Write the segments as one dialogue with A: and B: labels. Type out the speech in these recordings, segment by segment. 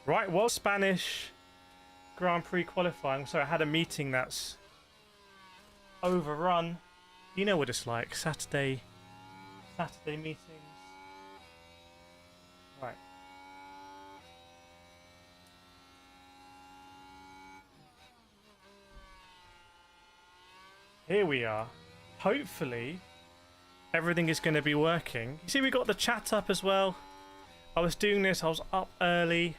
A: Right, well, Spanish Grand Prix qualifying. So I had a meeting that's overrun. You know what it's like. Saturday meetings. Right. Here we are. Hopefully everything is going to be working. You see we got the chat up as well. I was doing this, I was up early,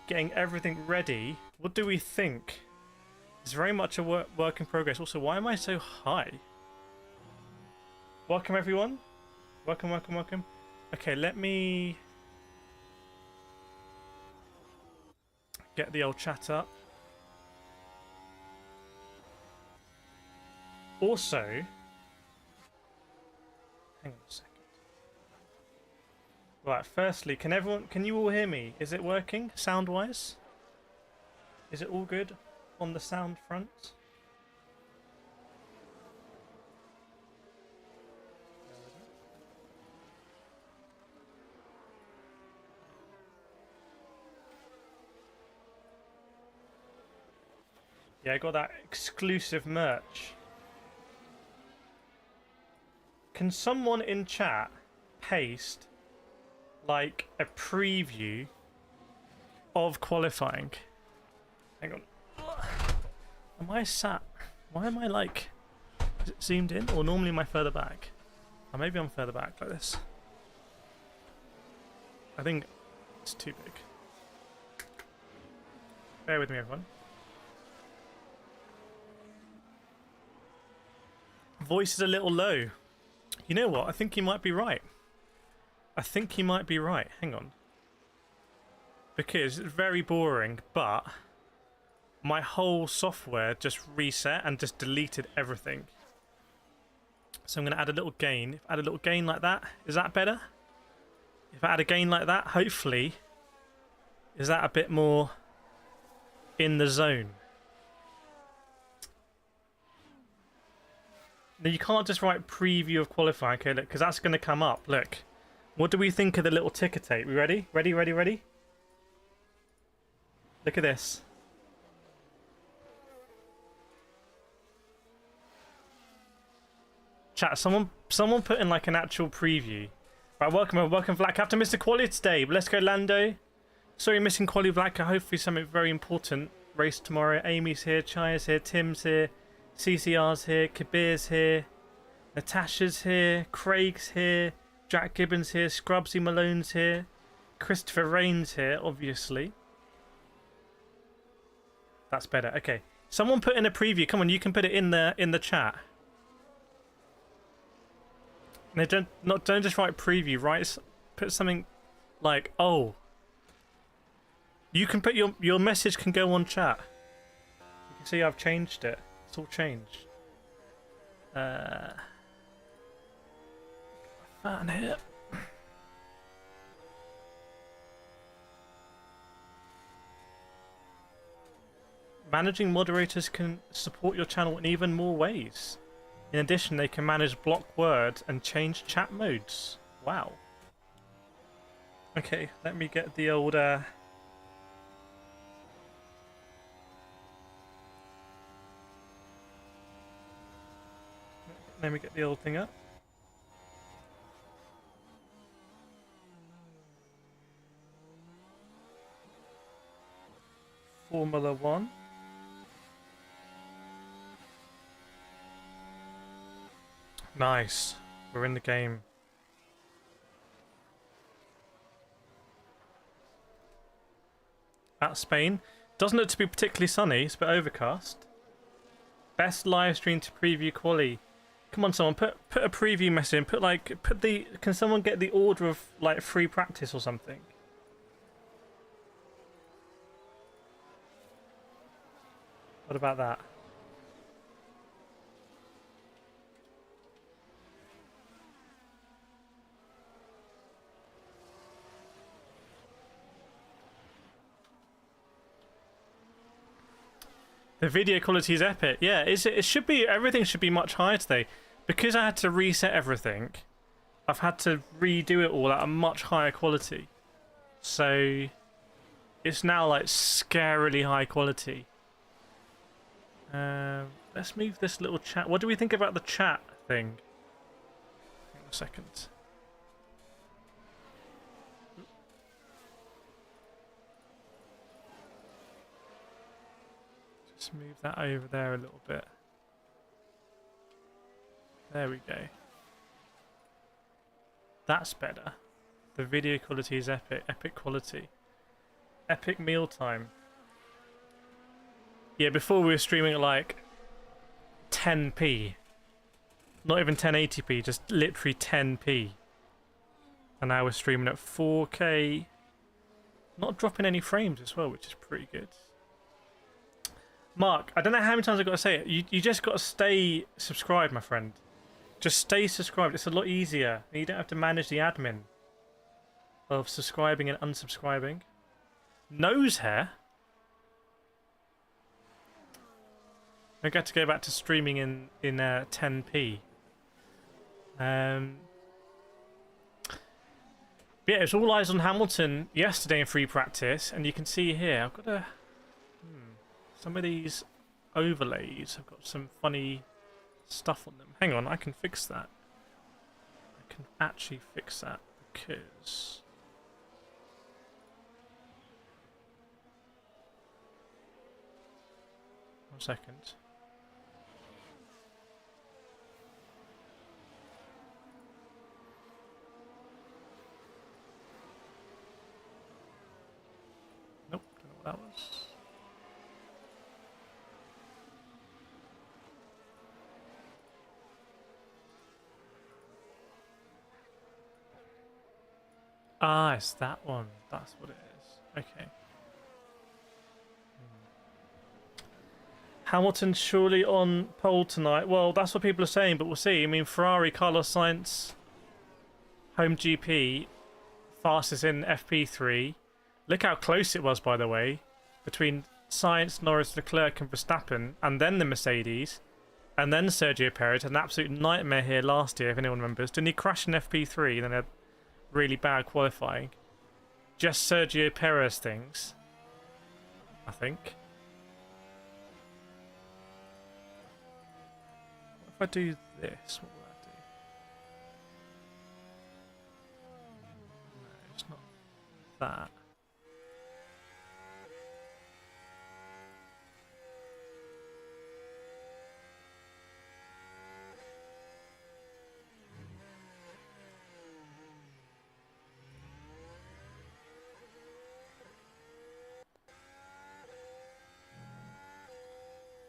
A: getting everything ready. What do we think? It's very much a work in progress. Also, why am I so high? Welcome everyone. Welcome, welcome, welcome. Okay, let me get the old chat up. Also, hang on a second. Right, firstly, can you all hear me? Is it working sound-wise? Is it all good on the sound front? Yeah, I got that exclusive merch. Can someone in chat paste like a preview of qualifying? Hang on. Am I sat? Why am I like... Is it zoomed in? Or normally am I further back? Or maybe I'm further back like this. I think it's too big. Bear with me, everyone. Voice is a little low. You know what? I think you might be right. I think you might be right. Hang on. Because it's very boring, but my whole software just reset and just deleted everything. So I'm going to add a little gain. If I add a little gain like that, is that better? If I add a gain like that, hopefully, is that a bit more in the zone? Now you can't just write preview of qualifying, okay, look, because that's going to come up. Look, what do we think of the little ticker tape? We ready? Ready, ready, ready? Look at this. Chat, someone put in like an actual preview. Right, welcome Black Captain, Mr. Quali today. Let's go, Lando. Sorry, missing Quali Black. Hopefully something very important. Race tomorrow. Amy's here, Chaya's here, Tim's here, CCR's here, Kabir's here, Natasha's here, Craig's here, Jack Gibbons here, Scrubsy Malone's here, Christopher Rain's here, obviously. That's better. Okay, someone put in a preview. Come on, you can put it in the chat. No, don't just write preview. Put something like, oh. You can put your message can go on chat. You can see I've changed it. It's all changed. Fan here. Managing moderators can support your channel in even more ways. In addition, they can manage block words and change chat modes. Wow. Okay, let me get the old... Let me get the old thing up. Formula 1. Nice. We're in the game. At Spain. Doesn't look to be particularly sunny. It's a bit overcast. Best live stream to preview quali. Come on, someone put a preview message in. Can someone get the order of like free practice or something? What about that? The video quality is epic. Yeah, it should be. Everything should be much higher today. Because I had to reset everything, I've had to redo it all at a much higher quality. So, It's now like scarily high quality. Let's move this little chat. What do we think about the chat thing? Hang on a second. Just move that over there a little bit. There we go. That's better. The video quality is epic. Epic quality. Epic mealtime. Yeah, before we were streaming at like 10p. Not even 1080p, just literally 10p. And now we're streaming at 4K. Not dropping any frames as well, which is pretty good. Mark, I don't know how many times I've got to say it. You just got to stay subscribed, my friend. Just stay subscribed. It's a lot easier. You don't have to manage the admin of subscribing and unsubscribing. Nose hair? I got to go back to streaming in 10p. Yeah, it's all eyes on Hamilton yesterday in free practice, and you can see here I've got a some of these overlays have got some funny stuff on them. Hang on, I can fix that. I can actually fix that because one second. Nope, don't know what that was. Ah, it's that one. That's what it is. Okay. Hamilton's surely on pole tonight. Well, that's what people are saying, but we'll see. I mean, Ferrari, Carlos Sainz, home GP, fastest in FP3. Look how close it was, by the way, between Sainz, Norris, Leclerc, and Verstappen, and then the Mercedes, and then Sergio Perez. Had an absolute nightmare here last year, if anyone remembers. Didn't he crash in FP3 and then had really bad qualifying? Just Sergio Perez things, I think. If I do this, what will that do? No, it's not that.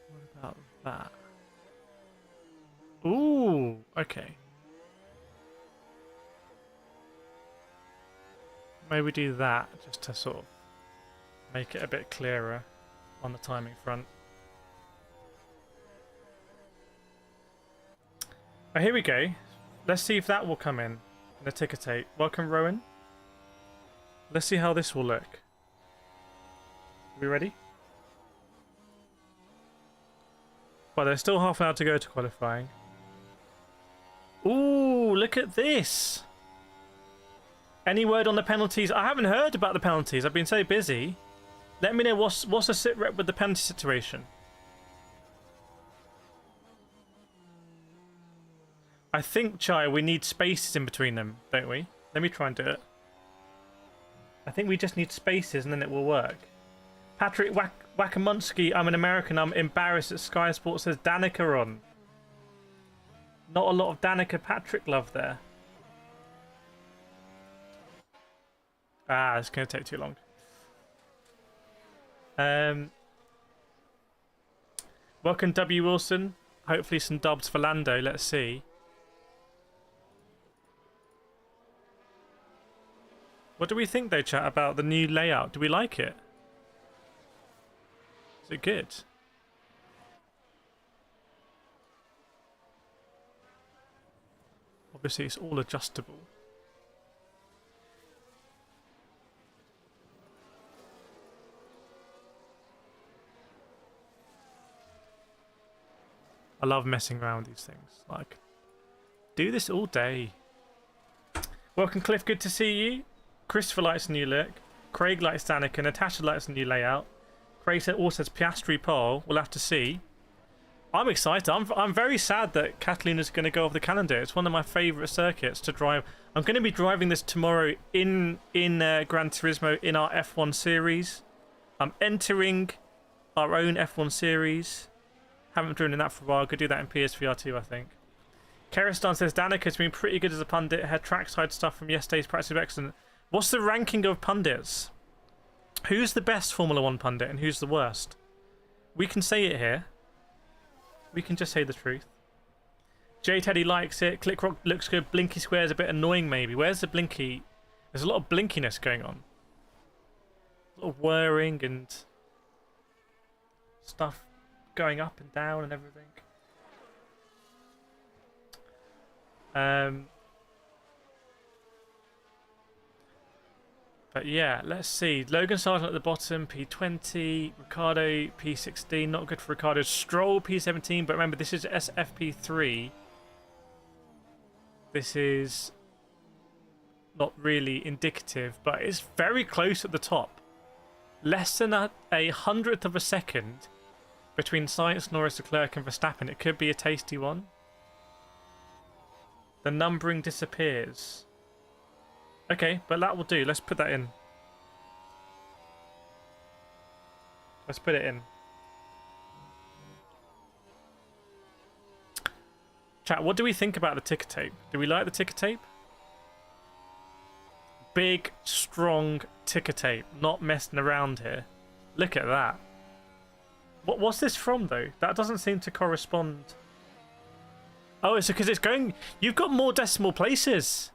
A: What about that? Ooh, okay. Maybe do that just to sort of make it a bit clearer on the timing front. Oh, here we go. Let's see if that will come in the ticker tape. Welcome, Rowan. Let's see how this will look. Are we ready? Well, there's still half an hour to go to qualifying. Ooh, look at this. Any word on the penalties? I haven't heard about the penalties. I've been so busy. Let me know what's the sit rep with the penalty situation. I think, Chai, we need spaces in between them, don't we? Let me try and do it. I think we just need spaces and then it will work. Patrick Wakamunski, I'm an American. I'm embarrassed that Sky Sports says Danica on. Not a lot of Danica Patrick love there. Ah, it's going to take too long. Welcome, W. Wilson. Hopefully some dubs for Lando. Let's see. What do we think, though, chat, about the new layout? Do we like it? Is it good? Obviously, it's all adjustable. I love messing around with these things. Like, do this all day. Welcome, Cliff. Good to see you. Christopher likes a new look. Craig likes Danica. Natasha likes the new layout. Craig also says Piastri pole. We'll have to see. I'm excited. I'm very sad that Cataluna's going to go off the calendar. It's one of my favourite circuits to drive. I'm going to be driving this tomorrow in Gran Turismo in our F1 series. I'm entering our own F1 series. Haven't driven in that for a while. Could do that in PSVR 2, I think. Kireth says Danica's been pretty good as a pundit. Her trackside stuff from yesterday's practice was excellent. What's the ranking of pundits? Who's the best Formula 1 pundit and who's the worst? We can say it here. We can just say the truth. J Teddy likes it. Clickrock looks good. Blinky Square's a bit annoying maybe. Where's the blinky? There's a lot of blinkiness going on. A lot of whirring and stuff going up and down and everything. But yeah, let's see. Logan Sargent at the bottom, P20. Ricardo, P16. Not good for Ricardo. Stroll, P17. But remember, this is SFP3. This is not really indicative, but it's very close at the top. Less than a hundredth of a second between Sainz, Norris, Leclerc, and Verstappen. It could be a tasty one. The numbering disappears. Okay, but that will do. Let's put that in. Let's put it in. Chat, what do we think about the ticker tape? Do we like the ticker tape? Big, strong ticker tape. Not messing around here. Look at that. What's this from, though? That doesn't seem to correspond. Oh, it's because it's going... You've got more decimal places.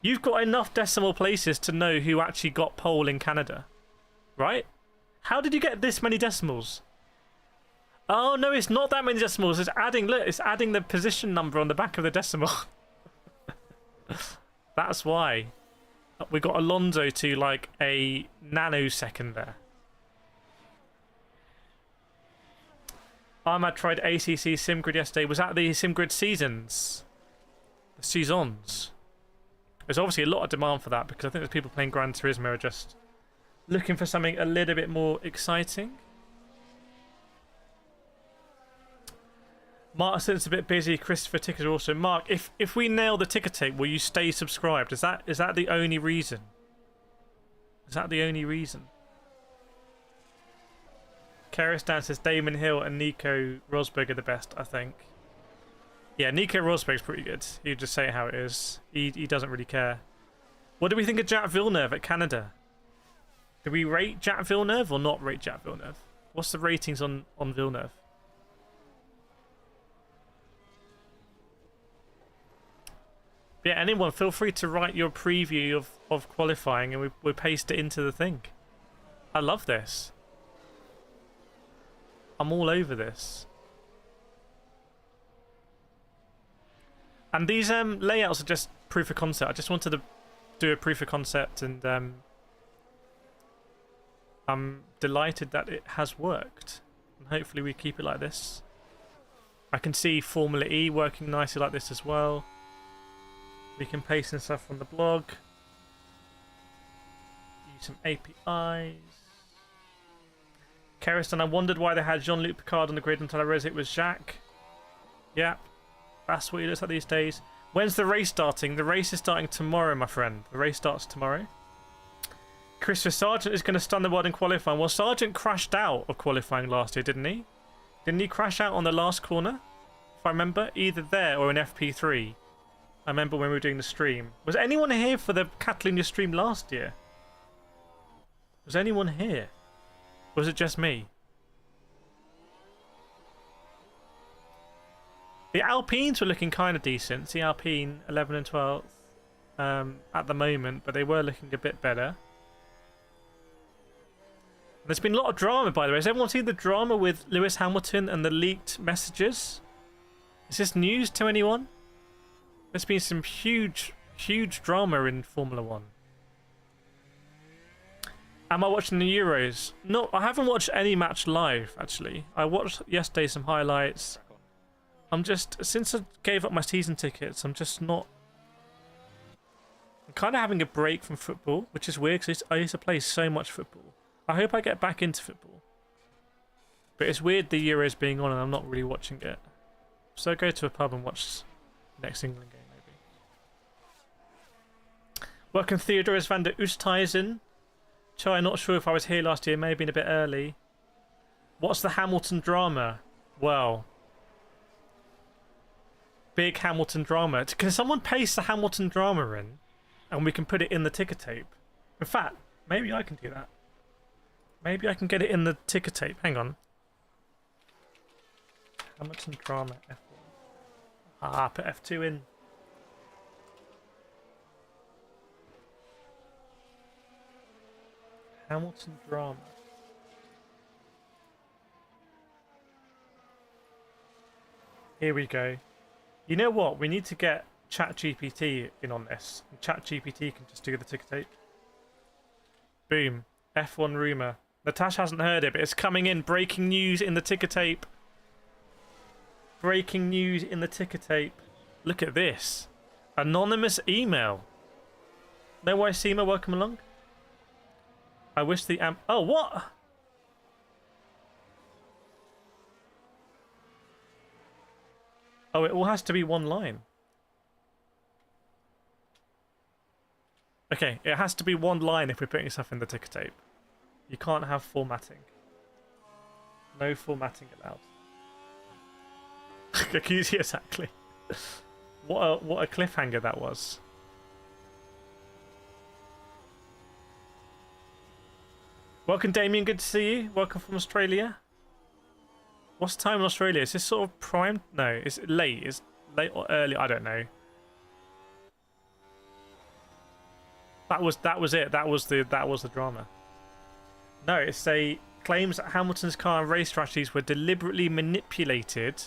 A: You've got enough decimal places to know who actually got pole in Canada. Right? How did you get this many decimals? Oh, no, it's not that many decimals. It's adding... Look, it's adding the position number on the back of the decimal. That's why. We got Alonso to, like, a nanosecond there. I tried ACC SimGrid yesterday. Was that the SimGrid seasons? The seasons. There's obviously a lot of demand for that because I think there's people playing Gran Turismo are just looking for something a little bit more exciting. Mark said it's a bit busy. Christopher tickets are also. Mark, if we nail the ticker tape, will you stay subscribed? Is that the only reason? Is that the only reason? Karistan says Damon Hill and Nico Rosberg are the best, I think. Yeah, Nico Rosberg's pretty good. You just say it how it is. He doesn't really care. What do we think of Jack Villeneuve at Canada? Do we rate Jack Villeneuve or not rate Jack Villeneuve? What's the ratings on Villeneuve? Yeah, anyone, feel free to write your preview of qualifying and we paste it into the thing. I love this. I'm all over this. And these layouts are just proof of concept. I just wanted to do a proof of concept and I'm delighted that it has worked. And hopefully we keep it like this. I can see Formula E working nicely like this as well. We can paste in stuff from the blog. Use some APIs. Keristan, I wondered why they had Jean-Luc Picard on the grid until I realised it was Jacques. Yeah, that's what he looks like these days. When's the race starting? The race is starting tomorrow, my friend. The race starts tomorrow. Christopher Sargent is going to stun the world in qualifying. Well, Sargent crashed out of qualifying last year, didn't he? Didn't he crash out on the last corner? If I remember, either there or in FP3. I remember when we were doing the stream. Was anyone here for the Catalunya stream last year? Was anyone here? Or was it just me? The Alpines were looking kind of decent. The Alpine 11 and 12th at the moment, but they were looking a bit better. There's been a lot of drama, by the way. Has everyone seen the drama with Lewis Hamilton and the leaked messages? Is this news to anyone? There's been some huge drama in Formula 1. Am I watching the Euros? No, I haven't watched any match live, actually. I watched yesterday some highlights. I'm just, since I gave up my season tickets, I'm just not I'm kind of having a break from football, which is weird because I used to play so much football. I hope I get back into football. But it's weird the Euros being on and I'm not really watching it. So go to a pub and watch next England game, maybe. Welcome Theodorus van der Oosthuizen. Cho, I'm not sure if I was here last year, may have been a bit early. What's the Hamilton drama? Well, big Hamilton drama. Can someone paste the Hamilton drama in and we can put it in the ticker tape? In fact, maybe I can do that. Maybe I can get it in the ticker tape. Hang on. Hamilton drama F1. Ah, put F2 in. Hamilton drama. Here we go. You know what? We need to get ChatGPT in on this. And ChatGPT can just do the ticker tape. Boom. F1 rumour. Natasha hasn't heard it, but it's coming in. Breaking news in the ticker tape. Breaking news in the ticker tape. Look at this. Anonymous email. No way, Seema, welcome along. I wish the oh, what? Oh, it all has to be one line. Okay, it has to be one line if we're putting stuff in the ticker tape. You can't have formatting. No formatting allowed. Exactly. What a cliffhanger that was. Welcome, Damien. Good to see you. Welcome from Australia. What's the time in Australia? Is this sort of prime? No, it's late. It's late or early. I don't know. That was it. That was the drama. No, it's claims that Hamilton's car and race strategies were deliberately manipulated,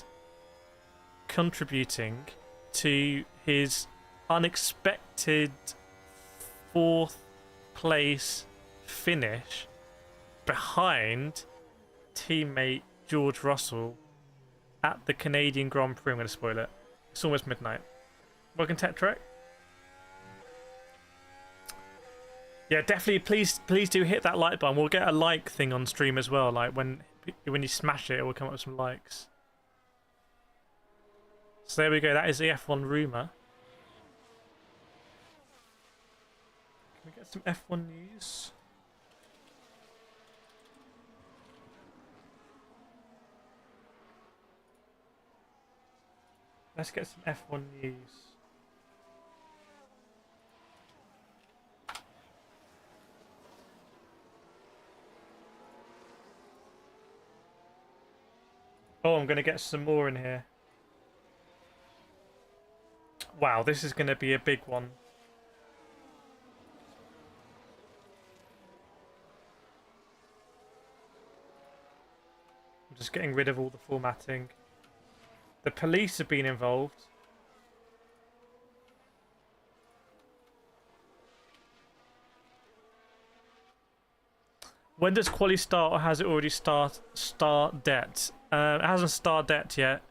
A: contributing to his unexpected 4th place finish behind teammate George Russell at the Canadian Grand Prix. I'm going to spoil it. It's almost midnight. Welcome, Tech Trek. Yeah, definitely. Please do hit that like button. We'll get a like thing on stream as well. Like when you smash it, it will come up with some likes. So there we go. That is the F1 rumor. Can we get some F1 news? Let's get some F1 news. Oh, I'm going to get some more in here. Wow, this is going to be a big one. I'm just getting rid of all the formatting. The police have been involved. When does quali start, or has it already start det? It hasn't start det yet.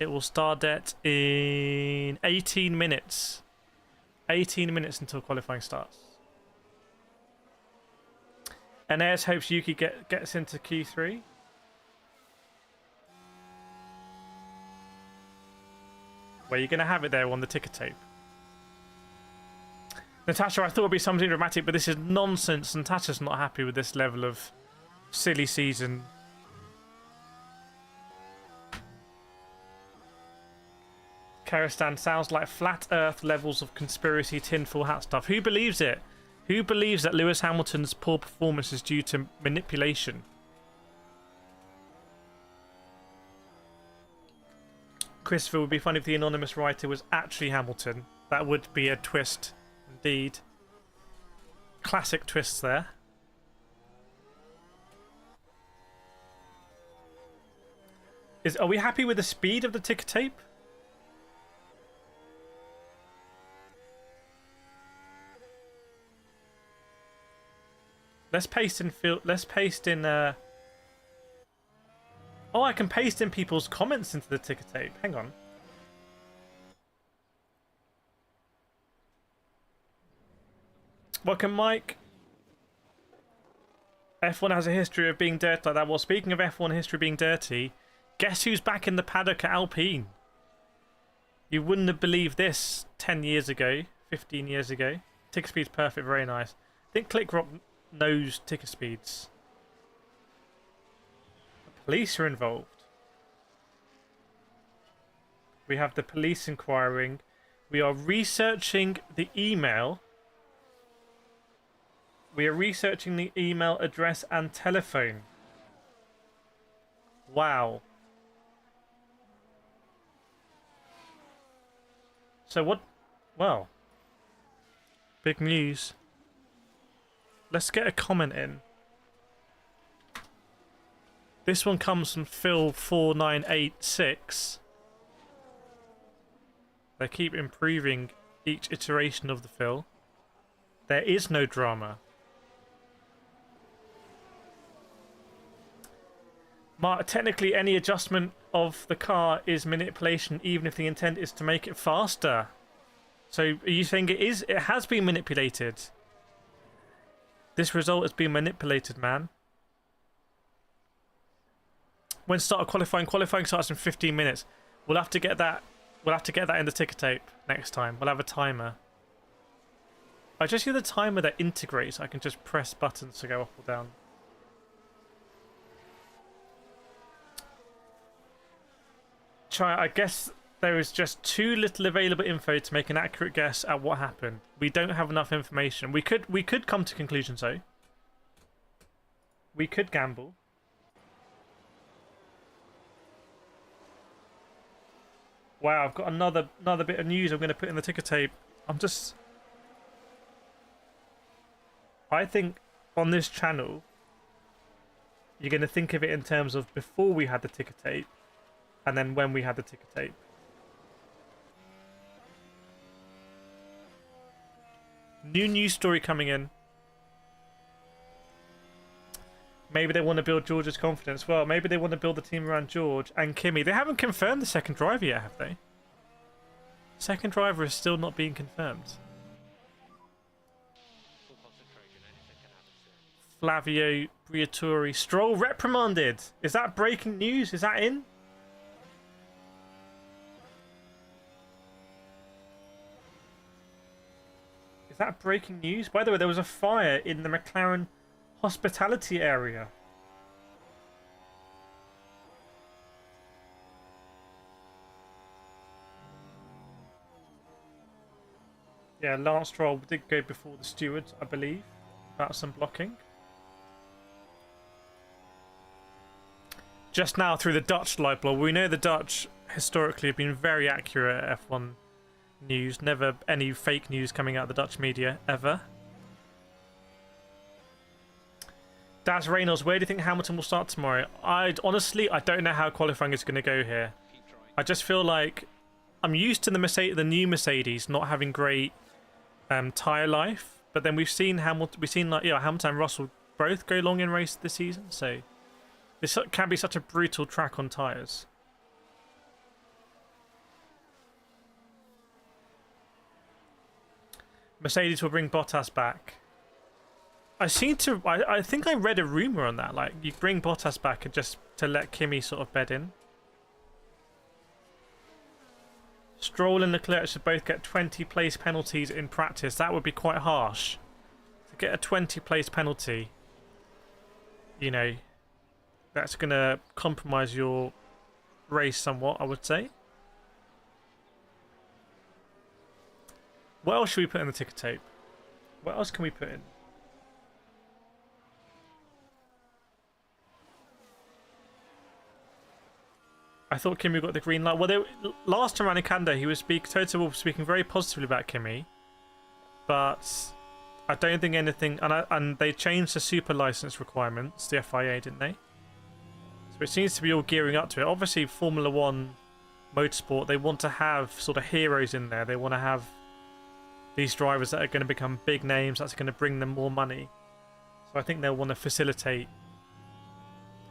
A: It will start det in 18 minutes. 18 minutes until qualifying starts. Aeneas hopes Yuki gets into Q3. Where are you going to have it there on the ticker tape? Natasha, I thought it would be something dramatic, but this is nonsense. Natasha's not happy with this level of silly season. Karistan sounds like flat earth levels of conspiracy tinfoil hat stuff. Who believes it? Who believes that Lewis Hamilton's poor performance is due to manipulation? Christopher, would be funny if the anonymous writer was actually Hamilton. That would be a twist indeed. Classic twists there. Are we happy with the speed of the ticker tape? Let's paste in Oh, I can paste in people's comments into the ticker tape. Hang on. Welcome, Mike. F1 has a history of being dirty like that. Well, speaking of F1 history being dirty, guess who's back in the paddock at Alpine? You wouldn't have believed this 10 years ago, 15 years ago. Ticker speed's perfect, very nice. I think ClickRock knows ticker speeds. The police are involved. We have the police inquiring. We are researching the email. We are researching the email address and telephone. Wow. So what? Well, big news. Let's get a comment in. This one comes from Phil4986. They keep improving each iteration of the Phil. There is no drama. Mark, technically any adjustment of the car is manipulation, even if the intent is to make it faster. So are you saying it has been manipulated? This result has been manipulated, man. When start of qualifying? Qualifying starts in 15 minutes. We'll have to get that. We'll have to get that in the ticker tape next time. We'll have a timer. I just hear the timer that integrates. I can just press buttons to go up or down. I guess there is just too little available info to make an accurate guess at what happened. We don't have enough information. We could come to conclusions though. We could gamble. Wow, I've got another bit of news I'm going to put in the ticker tape. I think on this channel, you're going to think of it in terms of before we had the ticker tape, and then when we had the ticker tape. New news story coming in. Maybe they want to build George's confidence. Well, maybe they want to build the team around George and Kimi. They haven't confirmed the second driver yet, have they? Second driver is still not being confirmed. Flavio Briatore. Stroll reprimanded. Is that breaking news? Is that in? Is that breaking news? By the way, there was a fire in the McLaren hospitality area. Yeah, Lance Stroll did go before the steward, I believe, about some blocking. Just now through the Dutch live blog. We know the Dutch historically have been very accurate at F1 news. Never any fake news coming out of the Dutch media, ever. Daz Reynolds, where do you think Hamilton will start tomorrow? Honestly, I don't know how qualifying is going to go here. I just feel like I'm used to the new Mercedes not having great tyre life, but then we've seen Hamilton and Russell both go long in race this season, so this can be such a brutal track on tyres. Mercedes will bring Bottas back. I think I read a rumour on that, like you bring Bottas back and just to let Kimi sort of bed in. Stroll and Leclerc should both get 20 place penalties in practice. That would be quite harsh. To get a 20 place penalty, you know, that's going to compromise your race somewhat, I would say. What else should we put in the ticker tape? What else can we put in? I thought Kimi got the green light. Well, last time around in Canada, Toto was speaking very positively about Kimi, but I don't think anything. And they changed the super license requirements, the FIA, didn't they? So it seems to be all gearing up to it. Obviously, Formula One motorsport, they want to have sort of heroes in there. They want to have these drivers that are going to become big names. That's going to bring them more money. So I think they'll want to facilitate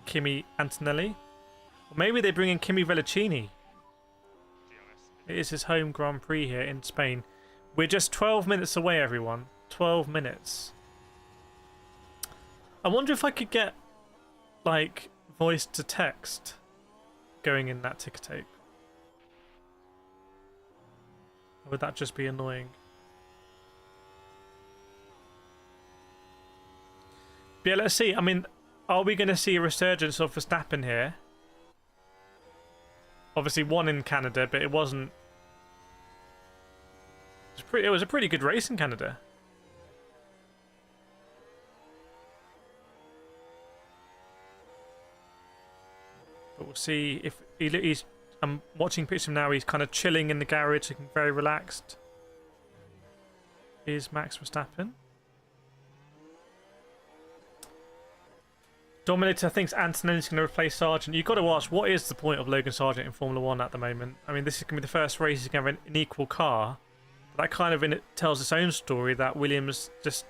A: Kimi Antonelli. Or maybe they bring in Kimi Vellicini. It is his home Grand Prix here in Spain. We're just 12 minutes away, everyone. 12 minutes. I wonder if I could get, like, voice to text going in that ticker tape. Or would that just be annoying? But yeah, let's see. I mean, are we going to see a resurgence of Verstappen here? Obviously, won in Canada, but it wasn't. It was a pretty good race in Canada. But we'll see if he's. I'm watching pictures of him now. He's kind of chilling in the garage, looking very relaxed. Is Max Verstappen? Dominator thinks Antonelli's going to replace Sargent. You've got to ask, what is the point of Logan Sargent in Formula 1 at the moment? I mean, this is going to be the first race he's going to have an equal car. But that kind of tells its own story that Williams just,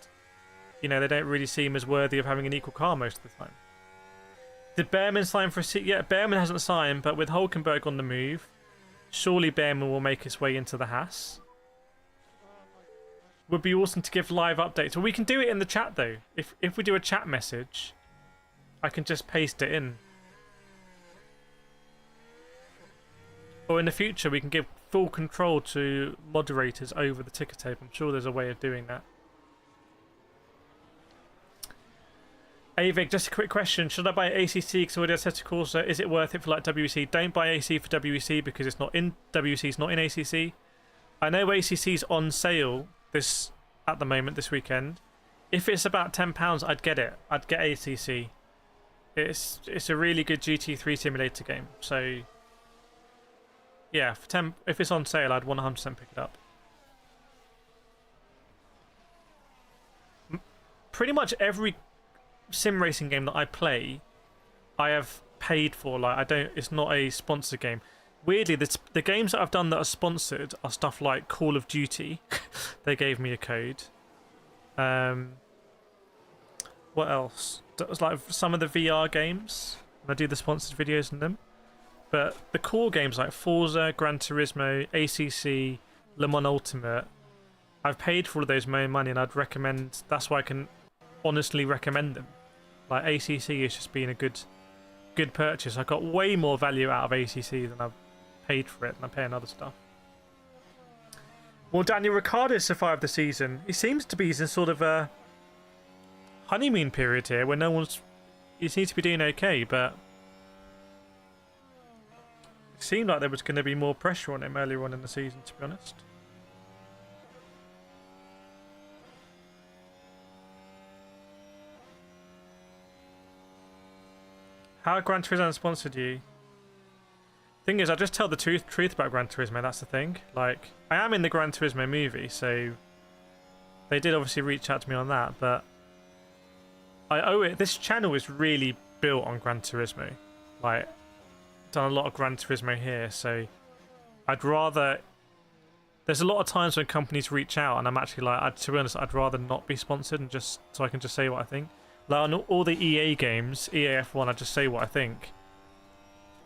A: you know, they don't really seem as worthy of having an equal car most of the time. Did Behrman sign for a seat? Yeah, Behrman hasn't signed, but with Hulkenberg on the move, surely Behrman will make his way into the Haas. Would be awesome to give live updates. Well, we can do it in the chat, though. If we do a chat message, I can just paste it in. Or in the future, we can give full control to moderators over the ticker tape. I'm sure there's a way of doing that. Avig, just a quick question. Should I buy ACC because I already have Assetto Corsa? Is it worth it for like WEC? Don't buy AC for WEC because it's not in WEC, it's not in ACC. I know ACC's on sale at the moment this weekend. If it's about £10, I'd get it. I'd get ACC. It's a really good GT3 simulator game. So yeah, for if it's on sale, I'd 100% pick it up. Pretty much every sim racing game that I play, I have paid for. Like, I don't. It's not a sponsored game. Weirdly, the games that I've done that are sponsored are stuff like Call of Duty. They gave me a code. What else? That was like some of the VR games. And I do the sponsored videos in them. But the core games like Forza, Gran Turismo, ACC, Le Mans Ultimate, I've paid for all of those my own money, and I'd recommend. That's why I can honestly recommend them. Like ACC has just been a good purchase. I got way more value out of ACC than I've paid for it, and I'm paying other stuff. Will Daniel Ricciardo survive the season? He seems to be in sort of a honeymoon period here where no one's. He seems to be doing okay, but it seemed like there was going to be more pressure on him earlier on in the season, to be honest. How Gran Turismo sponsored you? Thing is, I just tell the truth about Gran Turismo. That's the thing. Like, I am in the Gran Turismo movie, so they did obviously reach out to me on that. But I owe it. This channel is really built on Gran Turismo. Like, done a lot of Gran Turismo here, so I'd rather. There's a lot of times when companies reach out, and I'm actually like, to be honest, I'd rather not be sponsored, and just so I can just say what I think. Like on all the EA games, EA F1, I just say what I think.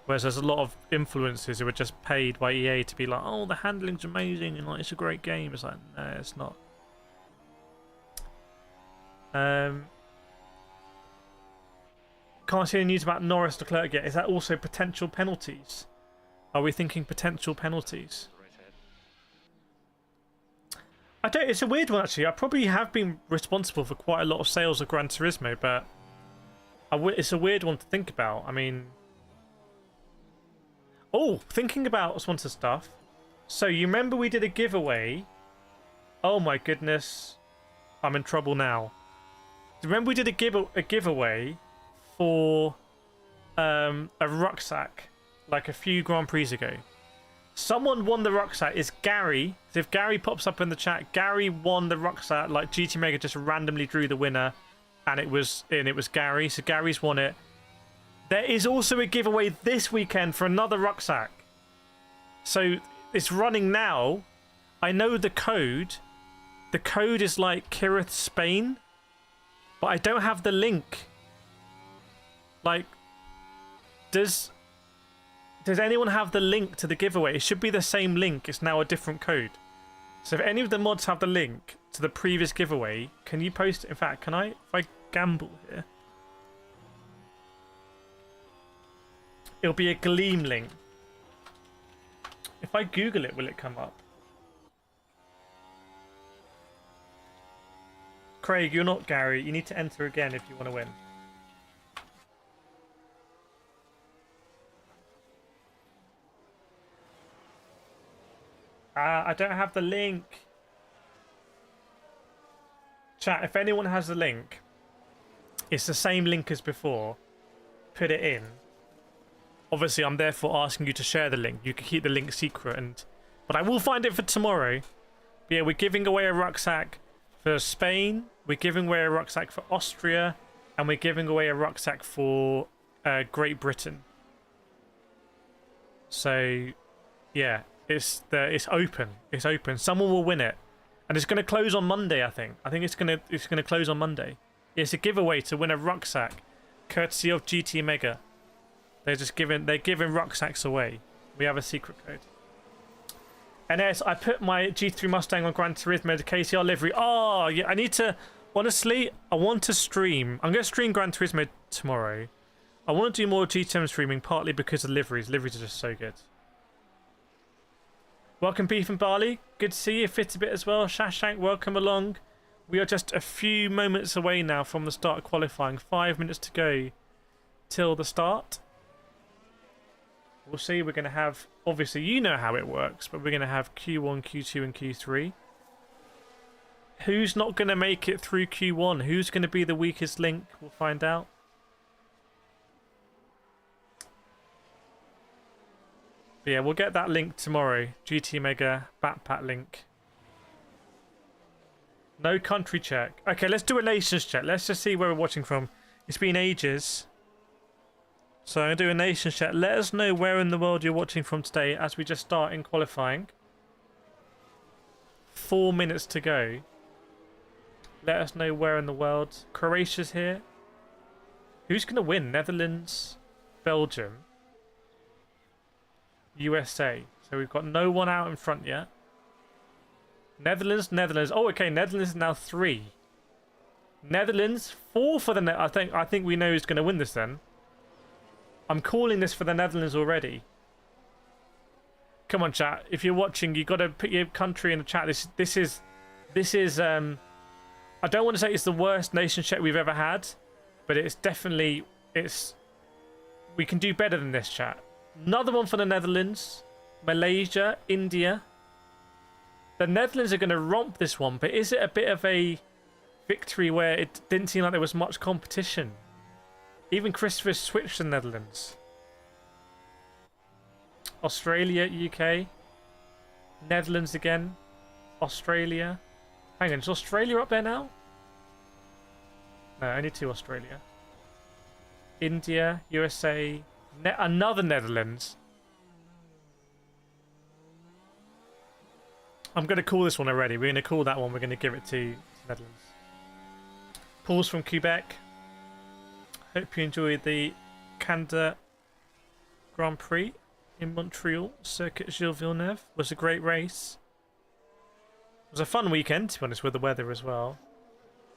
A: Whereas there's a lot of influencers who are just paid by EA to be like, oh, the handling's amazing and like it's a great game. It's like, no, it's not. Can't see any news about Norris Leclerc yet. Is that also potential penalties? Are we thinking potential penalties? I don't. It's a weird one actually. I probably have been responsible for quite a lot of sales of Gran Turismo, but it's a weird one to think about. I mean, thinking about sponsor stuff. So you remember we did a giveaway? Oh my goodness, I'm in trouble now. Remember we did a giveaway for a rucksack like a few Grand Prix ago. Someone won the rucksack. It's Gary. So if Gary pops up in the chat, Gary won the rucksack. Like GT Mega just randomly drew the winner, and it was Gary. So Gary's won it. There is also a giveaway this weekend for another rucksack. So it's running now. I know the code. The code is like Kireth Spain, but I don't have the link. Like, does anyone have the link to the giveaway? It should be the same link. It's now a different code. So if any of the mods have the link to the previous giveaway, can you post it? In fact, can I, if I gamble here, it'll be a Gleam link. If I Google it, will it come up? Craig, you're not Gary. You need to enter again if you want to win. I don't have the link. Chat, if anyone has the link, it's the same link as before. Put it in. Obviously, I'm therefore asking you to share the link. You can keep the link secret, but I will find it for tomorrow. But yeah, we're giving away a rucksack for Spain. We're giving away a rucksack for Austria, and we're giving away a rucksack for Great Britain. So, yeah, it's open. It's open. Someone will win it, and it's going to close on Monday. I think it's gonna close on Monday. Yeah, it's a giveaway to win a rucksack, courtesy of GT Mega. They're giving rucksacks away. We have a secret code. And yes, I put my G3 Mustang on Gran Turismo, the KCR livery. Oh, yeah, I need to... Honestly, I want to stream. I'm going to stream Gran Turismo tomorrow. I want to do more GTM streaming, partly because of liveries. Liveries are just so good. Welcome, Beef and Barley. Good to see you. Fit a bit as well. Shashank, welcome along. We are just a few moments away now from the start of qualifying. 5 minutes to go till the start. We'll see. We're going to have, obviously, you know how it works, but we're going to have Q1, Q2, and Q3. Who's not going to make it through Q1? Who's going to be the weakest link? We'll find out. But yeah, we'll get that link tomorrow. GT Mega backpack link. No country check. Okay, let's do a nations check. Let's just see where we're watching from. It's been ages. So I'm going to do a nations check. Let us know where in the world you're watching from today as we just start in qualifying. 4 minutes to go. Let us know where in the world. Croatia's here. Who's going to win? Netherlands, Belgium, USA. So we've got no one out in front yet. Netherlands. Oh, okay. Netherlands is now 3. Netherlands 4 for the I think we know who's going to win this then. I'm calling this for the Netherlands already. Come on, chat. If you're watching, you got to put your country in the chat. This is I don't want to say it's the worst nation check we've ever had, but it's definitely we can do better than this, chat. Another one for the Netherlands, Malaysia, India. The Netherlands are going to romp this one, but is it a bit of a victory where it didn't seem like there was much competition? Even Christopher switched to the Netherlands. Australia, UK. Netherlands again. Australia. Hang on, is Australia up there now? No, only 2 Australia. India, USA. Another Netherlands. I'm going to call this one already. We're going to call that one. We're going to give it to Netherlands. Paul's from Quebec. Hope you enjoyed the Canada Grand Prix in Montreal. Circuit Gilles Villeneuve was a great race. It was a fun weekend, to be honest, with the weather as well.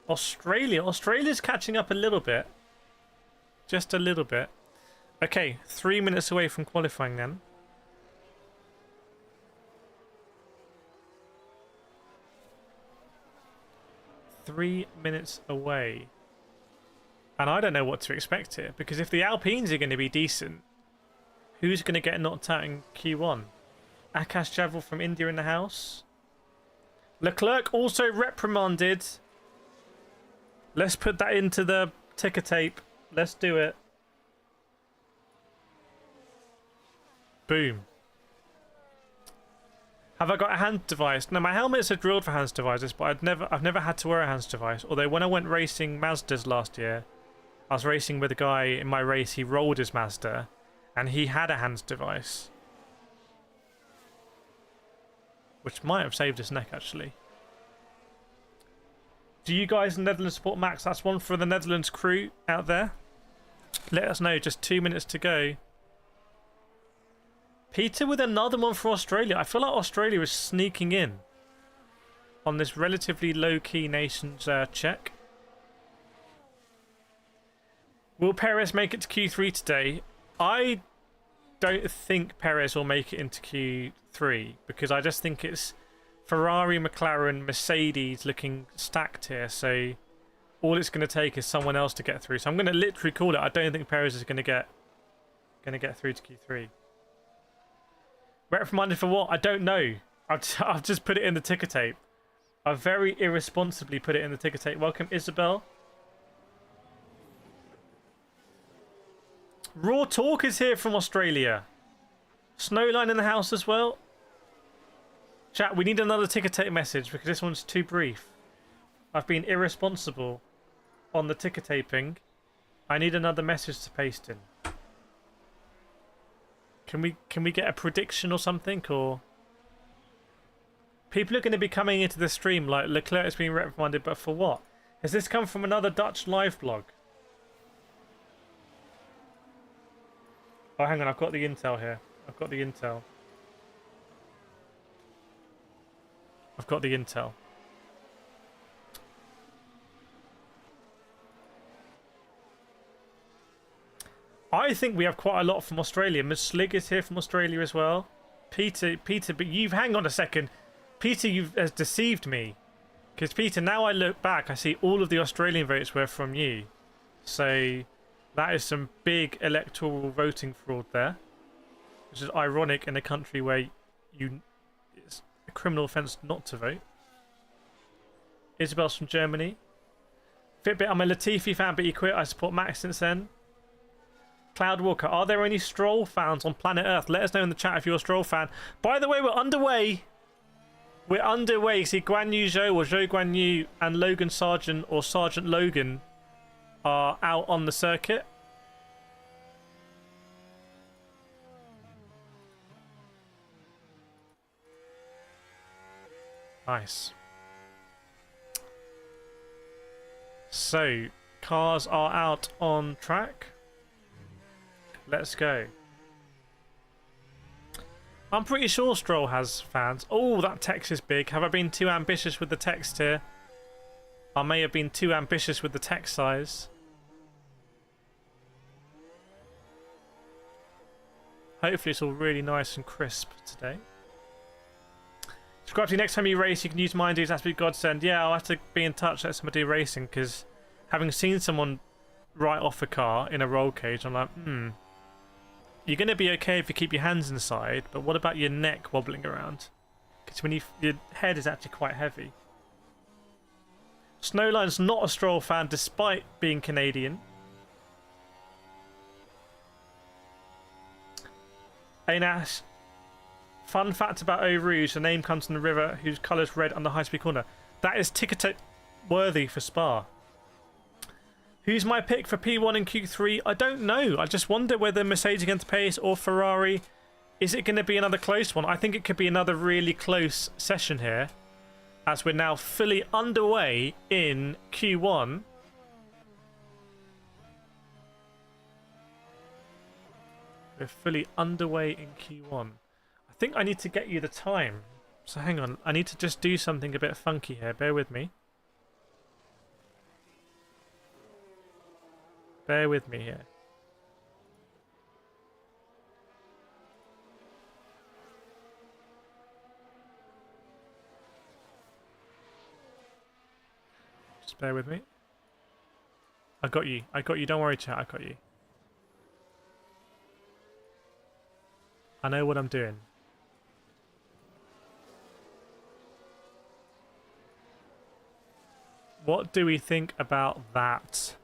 A: Australia's catching up a little bit. Just a little bit. Okay, 3 minutes away from qualifying then. Three minutes away. And I don't know what to expect here, because if the Alpines are going to be decent, who's going to get knocked out in Q1? Akash Javel from India in the house. Leclerc also reprimanded. Let's put that into the ticker tape. Let's do it. Boom. Have I got a hand device? No, my helmets are drilled for hands devices, but I've never had to wear a hands device. Although when I went racing Mazdas last year, I was racing with a guy in my race. He rolled his Mazda, and he had a hands device, which might have saved his neck actually. Do you guys in the Netherlands support Max? That's one for the Netherlands crew out there. Let us know. Just 2 minutes to go. Peter with another one for Australia. I feel like Australia is sneaking in. on this relatively low-key nations check. Will Perez make it to Q3 today? I don't think Perez will make it into Q3 because I just think it's Ferrari, McLaren, Mercedes looking stacked here. So all it's going to take is someone else to get through. So I'm going to literally call it. I don't think Perez is going to get through to Q3. Reprimanded for what? I don't know. I've just put it in the ticker tape. I've very irresponsibly put it in the ticker tape. Welcome, Isabel. Raw Talk is here from Australia. Snowline in the house as well. Chat, we need another ticker tape message because this one's too brief. I've been irresponsible on the ticker taping. I need another message to paste in. Can we get a prediction or something? Or people are going to be coming into the stream like Leclerc is being reprimanded, but for what? Has this come from another Dutch live blog? Oh, hang on, I've got the intel here. I've got the intel. I've got the intel. I think we have quite a lot from Australia. Ms. Slig is here from Australia as well. Peter, but you've... Hang on a second. Peter, has deceived me. Because, Peter, now I look back, I see all of the Australian votes were from you. So... that is some big electoral voting fraud there, which is ironic in a country where it's a criminal offence not to vote. Isabel's from Germany. Fitbit, I'm a Latifi fan, but he quit. I support Max since then. Cloud Walker, are there any Stroll fans on planet Earth? Let us know in the chat if you're a Stroll fan. By the way, we're underway. We're underway. See, Guan Yu Zhou or Zhou Guan Yu and Logan Sargent or Sergeant Logan are out on the circuit. Nice. So, cars are out on track. Let's go. I'm pretty sure Stroll has fans. Oh, that text is big. Have I been too ambitious with the text here? I may have been too ambitious with the text size. Hopefully it's all really nice and crisp today. Subscribe to you next time you race. You can use mine, dudes. That's be godsend. Yeah, I'll have to be in touch. Let somebody do racing because having seen someone right off a car in a roll cage, I'm like, you're going to be okay if you keep your hands inside, but what about your neck wobbling around? Because when your head is actually quite heavy. Snowline's not a Stroll fan despite being Canadian. Ainash, fun fact about Eau Rouge, the name comes from the river whose colour's red on the high-speed corner. That is ticket worthy for Spa. Who's my pick for P1 and Q3? I don't know. I just wonder whether Mercedes against Pace or Ferrari. Is it going to be another close one? I think it could be another really close session here, as we're now fully underway in Q1. We're fully underway in Q1. I think I need to get you the time. So hang on. I need to just do something a bit funky here. Bear with me. Bear with me here. Just bear with me. I got you. I got you. Don't worry, chat. I got you. I know what I'm doing. What do we think about that?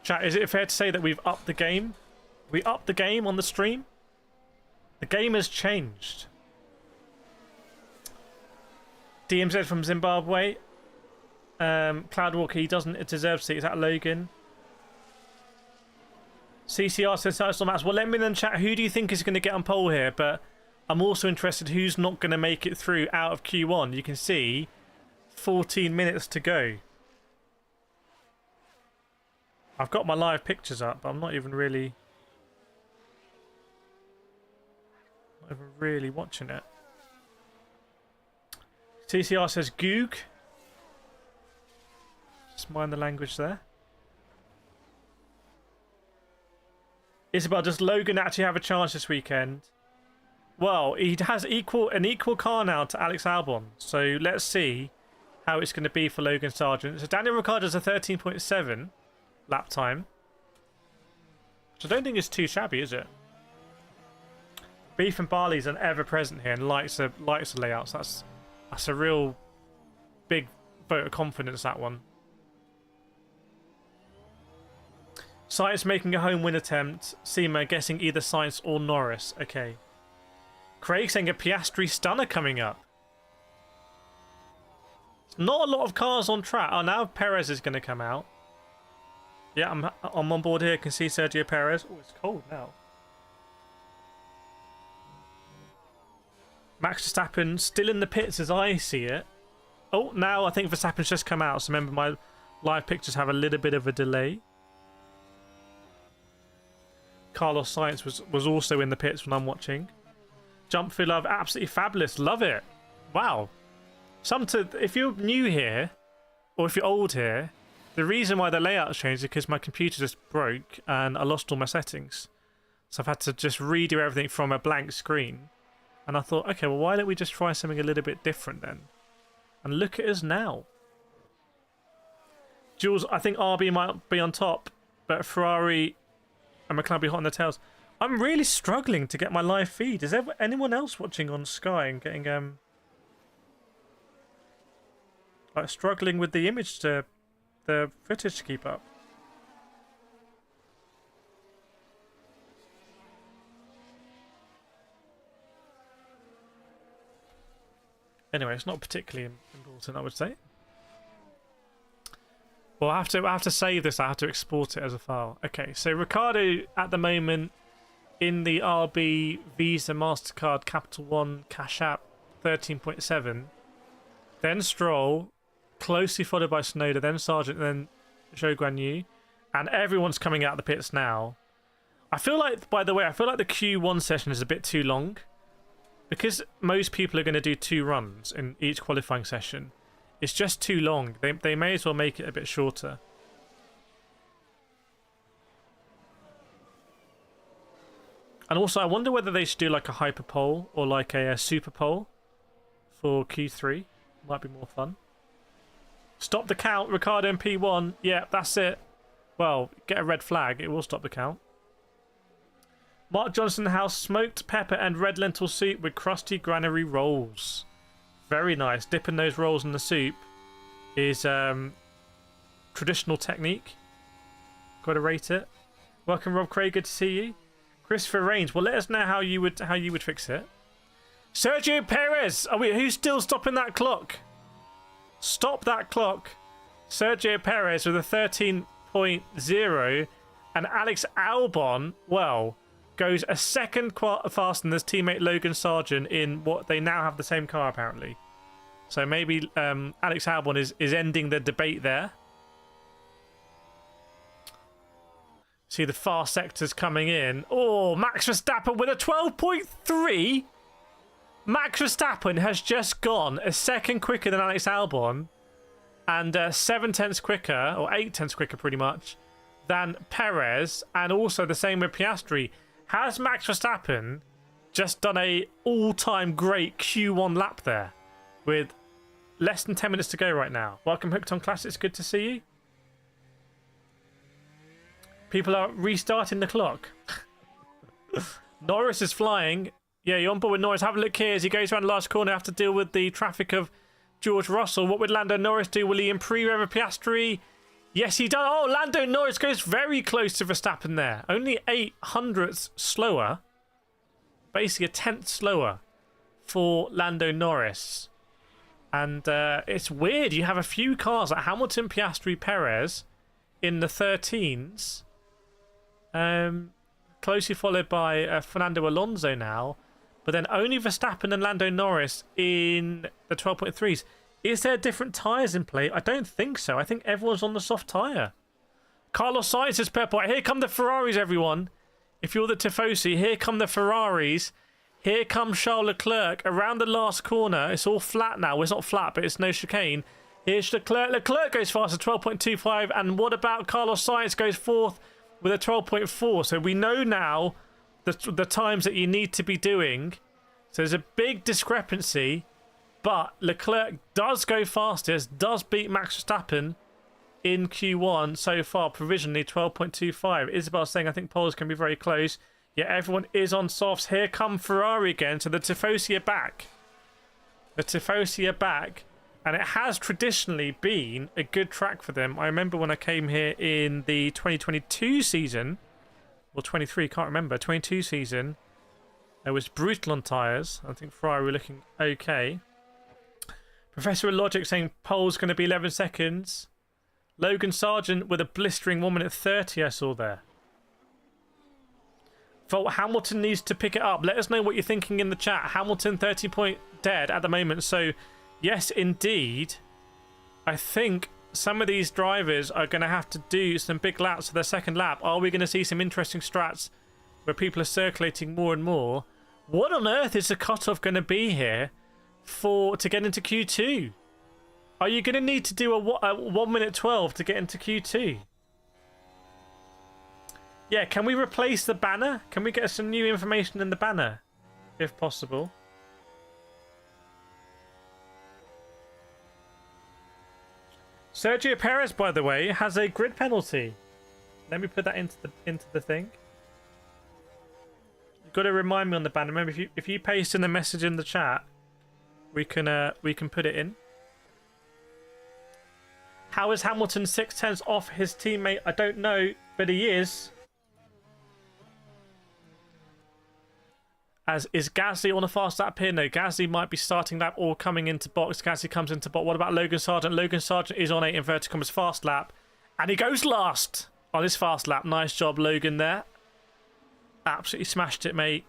A: Chat, is it fair to say that we've upped the game? We upped the game on the stream? The game has changed. DMZ from Zimbabwe. Cloudwalker, he doesn't deserve to. Is that Logan? CCR says that's not match. Well, let me then chat. Who do you think is going to get on pole here? But I'm also interested who's not going to make it through out of Q1. You can see 14 minutes to go. I've got my live pictures up, but I'm not even really... Not even really watching it. TCR says Goog. Just mind the language there. Isabel, does Logan actually have a chance this weekend? Well, he has an equal car now to Alex Albon. So let's see how it's going to be for Logan Sargent. So Daniel Ricciardo's a 13.7 lap time. Which I don't think is too shabby, is it? Beef and barley's an ever-present here and likes the layouts. That's a real big vote of confidence, that one. Sainz making a home win attempt. Seema guessing either Sainz or Norris. Okay. Craig saying a Piastri stunner coming up. Not a lot of cars on track. Oh, now Perez is going to come out. Yeah, I'm on board here. Can see Sergio Perez. Oh, it's cold now. Max Verstappen still in the pits as I see it. Oh, now I think Verstappen's just come out. So remember, my live pictures have a little bit of a delay. Carlos Sainz was also in the pits when I'm watching. Jump for love, absolutely fabulous. Love it. Wow. If you're new here, or if you're old here, the reason why the layout's changed is because my computer just broke and I lost all my settings. So I've had to just redo everything from a blank screen. And I thought, okay, well, why don't we just try something a little bit different then? And look at us now. Jules, I think RB might be on top, but Ferrari and McLaren be hot on their tails. I'm really struggling to get my live feed. Is there anyone else watching on Sky and getting like struggling with the image to the footage to keep up? Anyway, it's not particularly important, I would say. Well, I have to save this. I have to export it as a file. Okay, so Ricciardo at the moment in the RB Visa MasterCard Capital One Cash App 13.7. Then Stroll, closely followed by Tsunoda, then Sargent, then Zhou Guanyu. And everyone's coming out of the pits now. I feel like, by the way, the Q1 session is a bit too long. Because most people are going to do 2 runs in each qualifying session. It's just too long. They may as well make it a bit shorter. And also, I wonder whether they should do like a hyper poll or like a super poll for Q3. Might be more fun. Stop the count, Ricciardo in P1. Yeah, that's it. Well, get a red flag. It will stop the count. Mark Johnson House smoked pepper and red lentil soup with crusty granary rolls. Very nice. Dipping those rolls in the soup is traditional technique. Got to rate it. Welcome, Rob Craig. Good to see you. Christopher Rains. Well, let us know how you would fix it. Sergio Perez. Oh wait, who's still stopping that clock? Stop that clock. Sergio Perez with a 13.0 and Alex Albon, well, goes a second faster than his teammate Logan Sargent in what they now have the same car apparently. So maybe Alex Albon is ending the debate there. See the far sectors coming in. Oh, Max Verstappen with a 12.3. Max Verstappen has just gone a second quicker than Alex Albon and 7 tenths quicker, or 8 tenths quicker pretty much, than Perez, and also the same with Piastri. Has Max Verstappen just done a all-time great Q1 lap there with less than 10 minutes to go right now? Welcome, Hooked on Classics. Good to see you. People are restarting the clock. Norris is flying. Yeah, you're on board with Norris. Have a look here as he goes around the last corner. Have to deal with the traffic of George Russell. What would Lando Norris do? Will he improve over Piastri? Yes, he does. Oh, Lando Norris goes very close to Verstappen there. Only 0.08 slower. Basically a tenth slower for Lando Norris. And it's weird. You have a few cars like Hamilton, Piastri, Perez in the 13s. Closely followed by Fernando Alonso now. But then only Verstappen and Lando Norris in the 12.3s. Is there different tyres in play? I don't think so. I think everyone's on the soft tyre. Carlos Sainz is purple. Here come the Ferraris, everyone. If you're the Tifosi, here come the Ferraris. Here comes Charles Leclerc around the last corner. It's all flat now. Well, it's not flat, but it's no chicane. Here's Leclerc. Leclerc goes faster, 12.25. And what about Carlos Sainz goes fourth with a 12.4? So we know now the times that you need to be doing. So there's a big discrepancy. But Leclerc does go fastest, does beat Max Verstappen in Q1 so far, provisionally 12.25. Isabel saying, I think polls can be very close. Yeah, everyone is on softs. Here come Ferrari again. So the Tifosi are back. The Tifosi are back. And it has traditionally been a good track for them. I remember when I came here in the 2022 season, or 23, can't remember, 22 season, it was brutal on tyres. I think Ferrari were looking okay. Professor of Logic saying pole's going to be 11 seconds. Logan Sargent with a blistering 1 minute 30 I saw there. Volt Hamilton needs to pick it up. Let us know what you're thinking in the chat. Hamilton 30 point dead at the moment. So yes, indeed, I think some of these drivers are going to have to do some big laps for their second lap. Are we going to see some interesting strats where people are circulating more and more? What on earth is the cutoff going to be here to get into Q2? Are you going to need to do a 1 minute 12 to get into Q2? Yeah, can we replace the banner? Can we get some new information in the banner, if possible? Sergio Perez, by the way, has a grid penalty. Let me put that into the thing. You've got to remind me on the banner. Remember, if you paste in the message in the chat, we can put it in. How is Hamilton 6/10 off his teammate? I don't know, but he is. As is Gasly on a fast lap here? No, Gasly might be starting lap or coming into box. Gasly comes into box. What about Logan Sargent? Logan Sargent is on a inverted commas fast lap, and he goes last on his fast lap. Nice job, Logan, there. Absolutely smashed it, mate.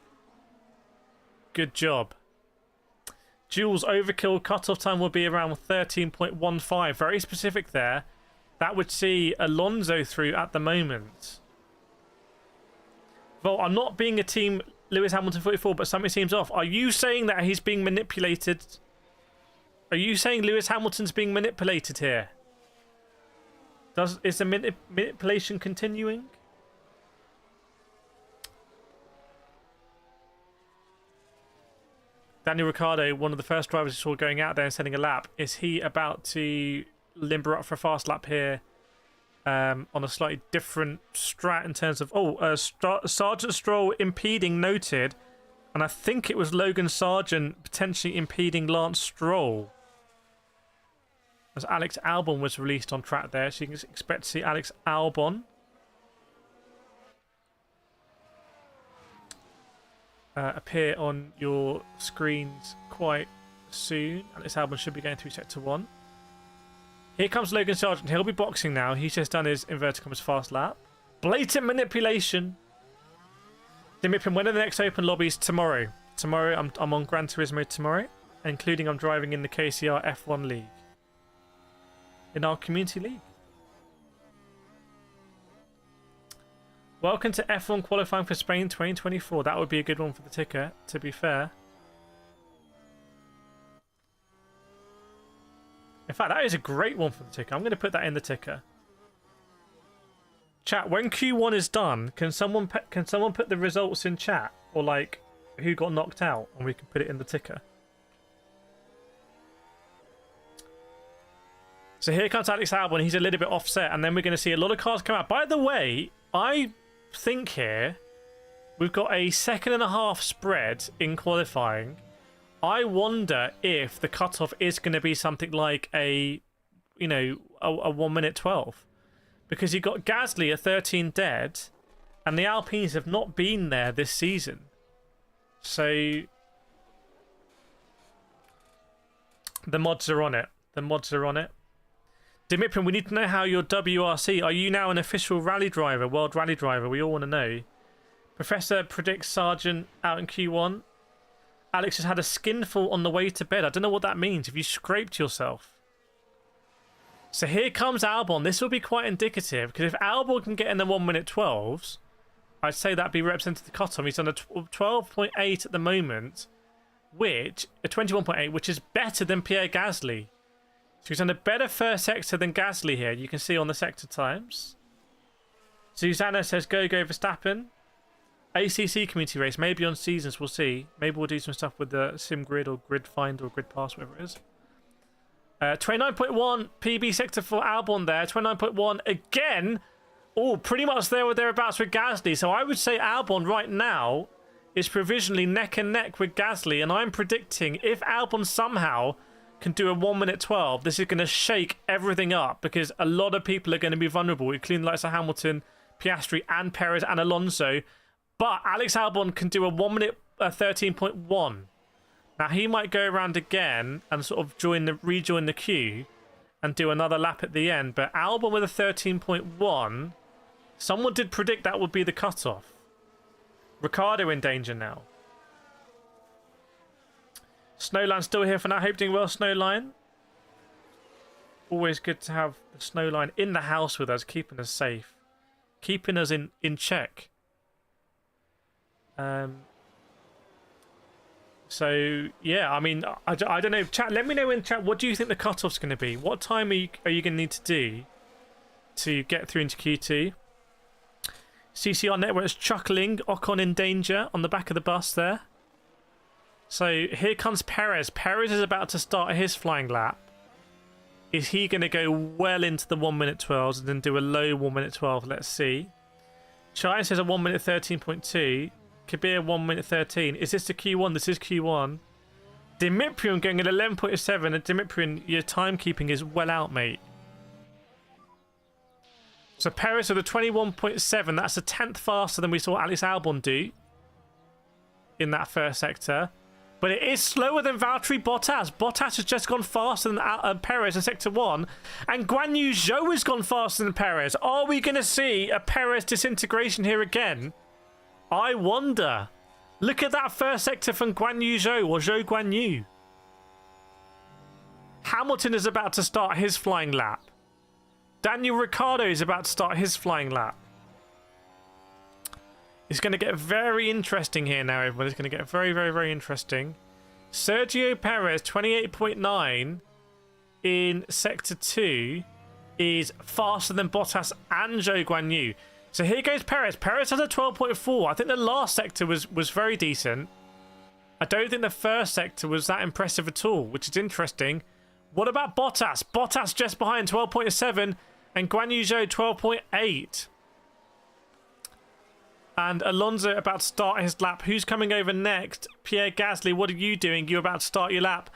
A: Good job. Jules overkill cutoff time will be around 13.15. Very specific there. That would see Alonso through at the moment. Well, I'm not being a team Lewis Hamilton 44, but something seems off. Are you saying that he's being manipulated? Are you saying Lewis Hamilton's being manipulated here? Is the manipulation continuing? Daniel Ricciardo, one of the first drivers you saw going out there and setting a lap, is he about to limber up for a fast lap here on a slightly different strat in terms of... Sergeant Stroll impeding noted, and I think it was Logan Sargent potentially impeding Lance Stroll. As Alex Albon was released on track there, so you can expect to see Alex Albon appear on your screens quite soon. Alex Albon should be going through sector 1. Here comes Logan Sargent. He'll be boxing now. He's just done his inverted commas fast lap. Blatant manipulation. Dimippin, when are the next open lobbies? Tomorrow. Tomorrow, I'm on Gran Turismo tomorrow, including I'm driving in the KCR F1 League. In our community league. Welcome to F1 qualifying for Spain 2024. That would be a good one for the ticker, to be fair. In fact, that is a great one for the ticker. I'm going to put that in the ticker. Chat, when Q1 is done, can someone put the results in chat? Or like, who got knocked out? And we can put it in the ticker. So here comes Alex Albon. He's a little bit offset. And then we're going to see a lot of cars come out. By the way, I think here we've got a 1.5 seconds spread in qualifying. I wonder if the cutoff is going to be something like a 1 minute 12, because you've got Gasly at 13 dead, and the Alpines have not been there this season. So the mods are on it. The mods are on it. Dimippin, we need to know how your WRC. Are you now an official rally driver, world rally driver? We all want to know. Professor predicts Sargent out in Q1. Alex has had a skinful on the way to bed. I don't know what that means. Have you scraped yourself? So here comes Albon. This will be quite indicative, because if Albon can get in the 1 minute 12s, I'd say that'd be represented the cutoff. He's on a 12.8 at the moment, which a 21.8, which is better than Pierre Gasly. So he's on a better first sector than Gasly here. You can see on the sector times. Susanna says, go Verstappen. ACC community race, maybe on seasons, we'll see. Maybe we'll do some stuff with the sim grid or grid find or grid pass, whatever it is. 29.1 PB sector for Albon there. 29.1 again. Oh, pretty much there or thereabouts with Gasly. So I would say Albon right now is provisionally neck and neck with Gasly. And I'm predicting if Albon somehow can do a 1 minute 12, this is going to shake everything up because a lot of people are going to be vulnerable, including the likes of Hamilton, Piastri, and Perez and Alonso. But Alex Albon can do a 1 minute 13.1. Now he might go around again and sort of rejoin the queue and do another lap at the end. But Albon with a 13.1, someone did predict that would be the cutoff. Ricciardo in danger now. Snowline still here for now. Hope doing well, Snowline. Always good to have the Snowline in the house with us, keeping us safe, keeping us in check. So yeah, I mean, I don't know. Chat, let me know in chat. What do you think the cutoff's going to be? What time are you going to need to do to get through into Q2? CCR Network's chuckling. Ocon in danger on the back of the bus there. So here comes Perez. Perez is about to start his flying lap. Is he going to go well into the 1 minute 12s and then do a low 1 minute 12? Let's see. Chai says a 1 minute 13.2. Kabir 1 minute 13. Is this the Q1? This is Q1. Dimitrian going at 11.7. And Dimitrian, your timekeeping is well out, mate. So Perez with a 21.7. That's a 10th faster than we saw Alex Albon do in that first sector. But it is slower than Valtteri Bottas. Bottas has just gone faster than Perez in Sector 1. And Guan Yu Zhou has gone faster than Perez. Are we going to see a Perez disintegration here again? I wonder. Look at that first sector from Guan Yu Zhou, or Zhou Guan Yu. Hamilton is about to start his flying lap. Daniel Ricciardo is about to start his flying lap. It's going to get very interesting here now, everyone. It's going to get very, very, very interesting. Sergio Perez, 28.9 in Sector 2, is faster than Bottas and Zhou Guan Yu. So here goes Perez. Perez has a 12.4. I think the last sector was very decent. I don't think the first sector was that impressive at all, which is interesting. What about Bottas? Bottas just behind, 12.7, and Guan Yu Zhou, 12.8. And Alonso about to start his lap. Who's coming over next? Pierre Gasly, what are you doing? You're about to start your lap.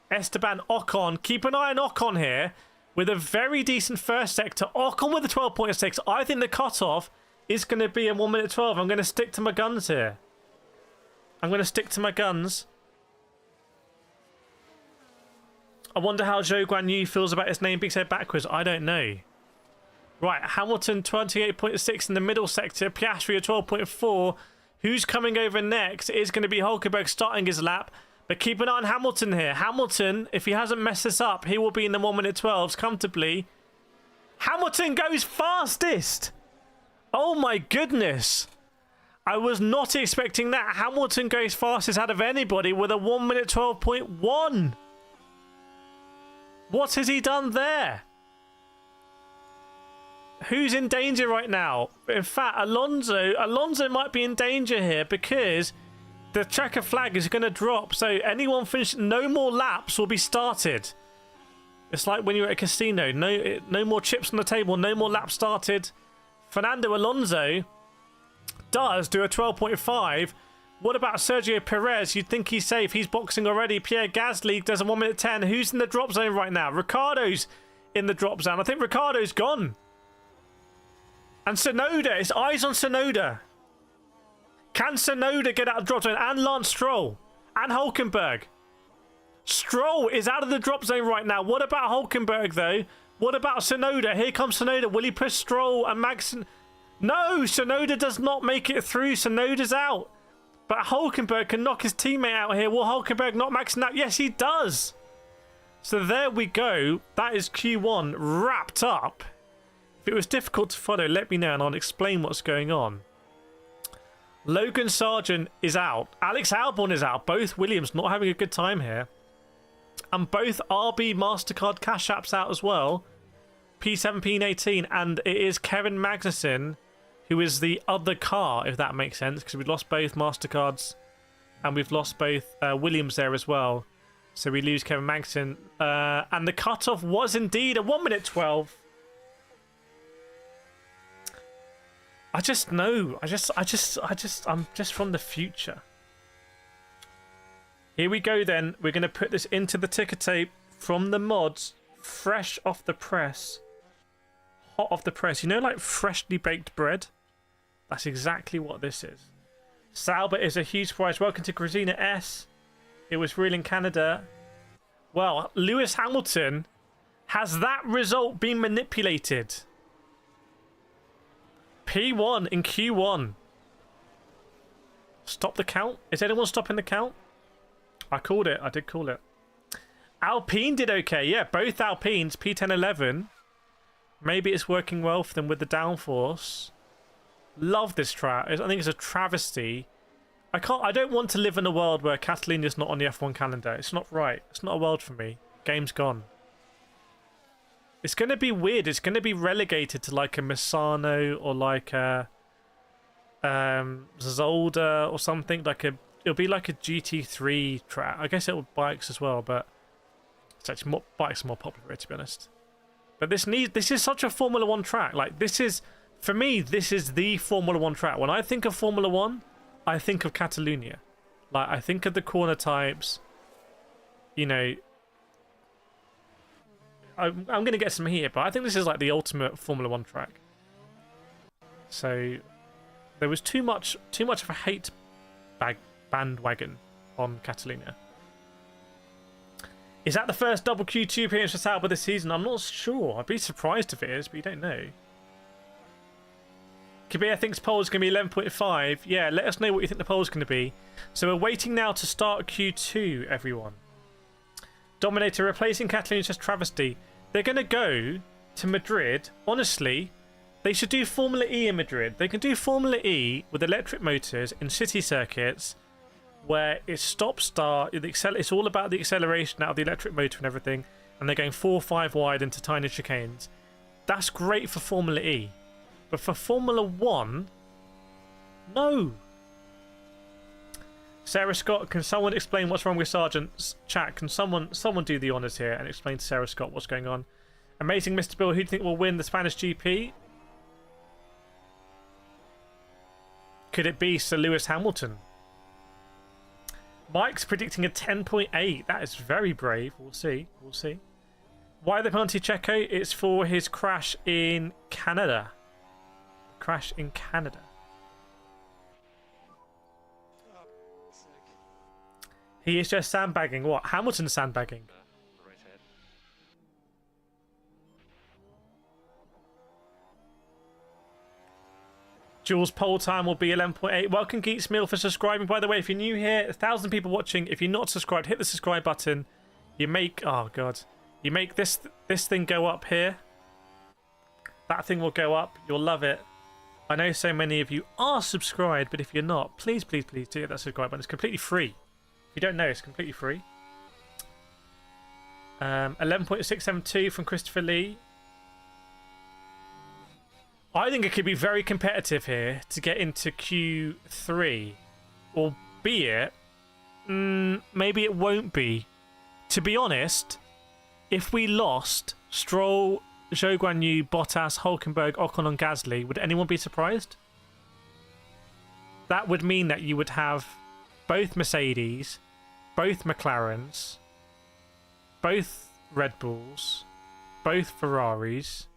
A: Esteban Ocon. Keep an eye on Ocon here with a very decent first sector. Ocon with a 12.6. I think the cutoff is going to be a 1 minute 12. I'm going to stick to my guns here. I'm going to stick to my guns. I wonder how Zhou Guan Yu feels about his name being said backwards. I don't know. Right, Hamilton 28.6 in the middle sector. Piastri at 12.4. Who's coming over next? It is going to be Hulkenberg starting his lap. But keep an eye on Hamilton here. Hamilton, if he hasn't messed this up, he will be in the 1 minute 12s comfortably. Hamilton goes fastest. Oh my goodness. I was not expecting that. Hamilton goes fastest out of anybody with a 1 minute 12.1. What has he done there? Who's in danger right now? In fact, Alonso might be in danger here because the checker flag is going to drop. So anyone finish, no more laps will be started. It's like when you're at a casino. No more chips on the table. No more laps started. Fernando Alonso does do a 12.5. What about Sergio Perez? You'd think he's safe. He's boxing already. Pierre Gasly does a 1 minute 10. Who's in the drop zone right now? Ricciardo's in the drop zone. I think Ricciardo's gone. And Tsunoda, it's eyes on Tsunoda. Can Tsunoda get out of the drop zone? And Lance Stroll. And Hulkenberg. Stroll is out of the drop zone right now. What about Hulkenberg, though? What about Tsunoda? Here comes Tsunoda. Will he push Stroll and Max? No, Tsunoda does not make it through. Tsunoda's out. But Hulkenberg can knock his teammate out here. Will Hulkenberg knock Max out? Yes, he does. So there we go. That is Q1 wrapped up. If it was difficult to follow, let me know and I'll explain what's going on. Logan Sargent is out. Alex Albon is out. Both Williams not having a good time here. And both RB MasterCard Cash Apps out as well. P7, P18. And it is Kevin Magnussen who is the other car, if that makes sense. Because we've lost both MasterCards. And we've lost both Williams there as well. So we lose Kevin Magnussen. And the cutoff was indeed a 1 minute 12. I just know. I'm just from the future. Here we go then. We're going to put this into the ticker tape from the mods. Fresh off the press. Hot off the press. You know, like freshly baked bread? That's exactly what this is. Sauber is a huge surprise. Welcome to Grazina S. It was real in Canada. Well, Lewis Hamilton. Has that result been manipulated? P1 in Q1. Stop the count. Is anyone stopping the count? I called it. I did call it. Alpine did okay. Yeah, both Alpines. P10, 11. Maybe it's working well for them with the downforce. Love this track. I think it's a travesty. I don't want to live in a world where Catalonia's not on the F1 calendar. It's not right. It's not a world for me. Game's gone. It's going to be weird. It's going to be relegated to like a Misano or like a Zolder or something. It'll be like a GT3 track. I guess it'll bikes as well, but it's actually bikes are more popular, to be honest. But this is such a Formula 1 track. Like for me, this is the Formula 1 track. When I think of Formula 1, I think of Catalonia. Like I think of the corner types. You know, I'm going to get some here, but I think this is like the ultimate Formula 1 track. So there was too much of a hate bandwagon on Catalonia. Is that the first double Q2 appearance for Sauber this season? I'm not sure. I'd be surprised if it is, but you don't know. Kabir thinks poll's going to be 11.5. Yeah, let us know what you think the poll's going to be. So we're waiting now to start Q2, everyone. Dominator replacing Catalonia's just travesty. They're going to go to Madrid. Honestly, they should do Formula E in Madrid. They can do Formula E with electric motors in city circuits where it's stop-start. It's all about the acceleration out of the electric motor and everything. And they're going 4 or 5 wide into tiny chicanes. That's great for Formula E. But for Formula 1, no. Sarah Scott, can someone explain what's wrong with Sargent's chat? Can someone do the honours here and explain to Sarah Scott what's going on? Amazing Mr. Bill, who do you think will win the Spanish GP? Could it be Sir Lewis Hamilton? Mike's predicting a 10.8. That is very brave. We'll see. We'll see. Why the penalty, Checo? It's for his crash in Canada. Crash in Canada. He is just sandbagging. What? Hamilton's sandbagging. Jules' poll time will be 11.8. Welcome Geeks Meal for subscribing. By the way, if you're new here, 1,000 people watching. If you're not subscribed, hit the subscribe button. You make you make this thing go up here. That thing will go up. You'll love it. I know so many of you are subscribed, but if you're not, please do hit that subscribe button. It's completely free. If you don't know, it's completely free. 11.672 from Christopher Lee. I think it could be very competitive here to get into Q3. Albeit, maybe it won't be. To be honest, if we lost Stroll, Zhou Guanyu, Bottas, Hulkenberg, Ocon and Gasly, would anyone be surprised? That would mean that you would have both Mercedes, both McLarens, both Red Bulls, both Ferraris,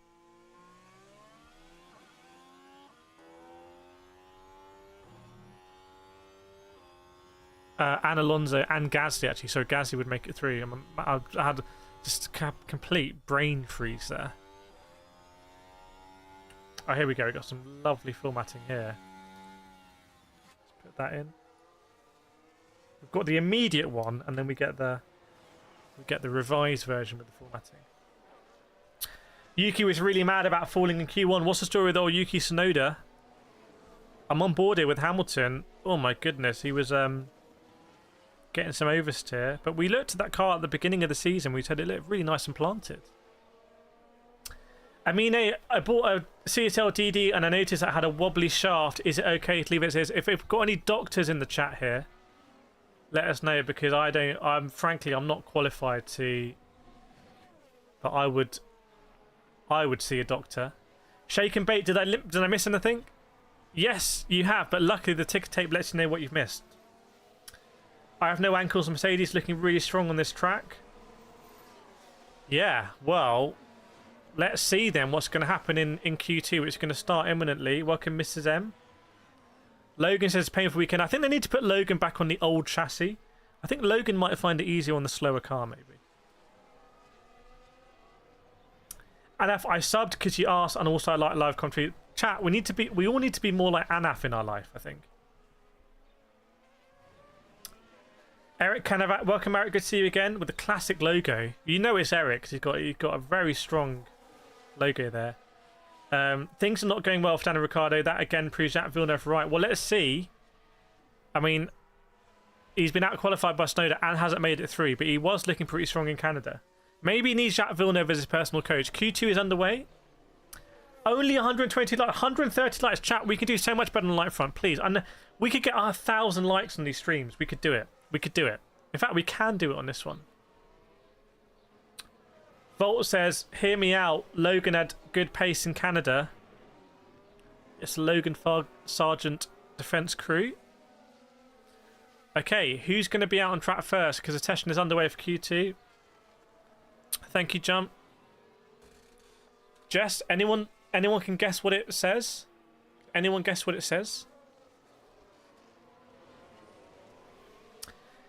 A: and Alonso and Gasly actually. So Gasly would make it through. I had just a complete brain freeze there. Oh, here we go. We got some lovely formatting here. Let's put that in. We've got the immediate one, and then we get the revised version with the formatting. Yuki was really mad about falling in Q1. What's the story with old Yuki Tsunoda? I'm on board here with Hamilton. Oh my goodness, he was getting some oversteer. But we looked at that car at the beginning of the season. We said it looked really nice and planted. I mean, I bought a CSL DD and I noticed it had a wobbly shaft. Is it okay to leave it as is? If we've got any doctors in the chat here, let us know, because frankly, I'm not qualified to, but I would see a doctor. Shake and bait, did I miss anything? Yes, you have, but luckily the ticker tape lets you know what you've missed. I have no ankles. Mercedes looking really strong on this track. Yeah, well, let's see then what's going to happen in Q2, which is going to start imminently. Welcome, Mrs. M. Logan says painful weekend. I think they need to put Logan back on the old chassis. I think Logan might find it easier on the slower car, maybe. Anaf, I subbed because you asked, and also I like live commentary. Chat, we all need to be more like Anaf in our life, I think. Eric Canavat, welcome Eric, good to see you again with the classic logo. You know it's Eric because he's got a very strong logo there. Things are not going well for Daniel Ricciardo. That again proves Jacques Villeneuve right. Well, let's see. I mean, he's been out-qualified by Snowden and hasn't made it through, but he was looking pretty strong in Canada. Maybe he needs Jacques Villeneuve as his personal coach. Q2 is underway. Only 120 likes, 130 likes. Chat, we can do so much better on Lightfront, please. And we could get 1,000 likes on these streams. We could do it. We could do it. In fact, we can do it on this one. Volt says, hear me out. Logan had good pace in Canada. It's Logan Sargent Defence Crew. Okay, who's going to be out on track first? Because the testing is underway for Q2. Thank you, Jump. Jess, anyone can guess what it says? Anyone guess what it says?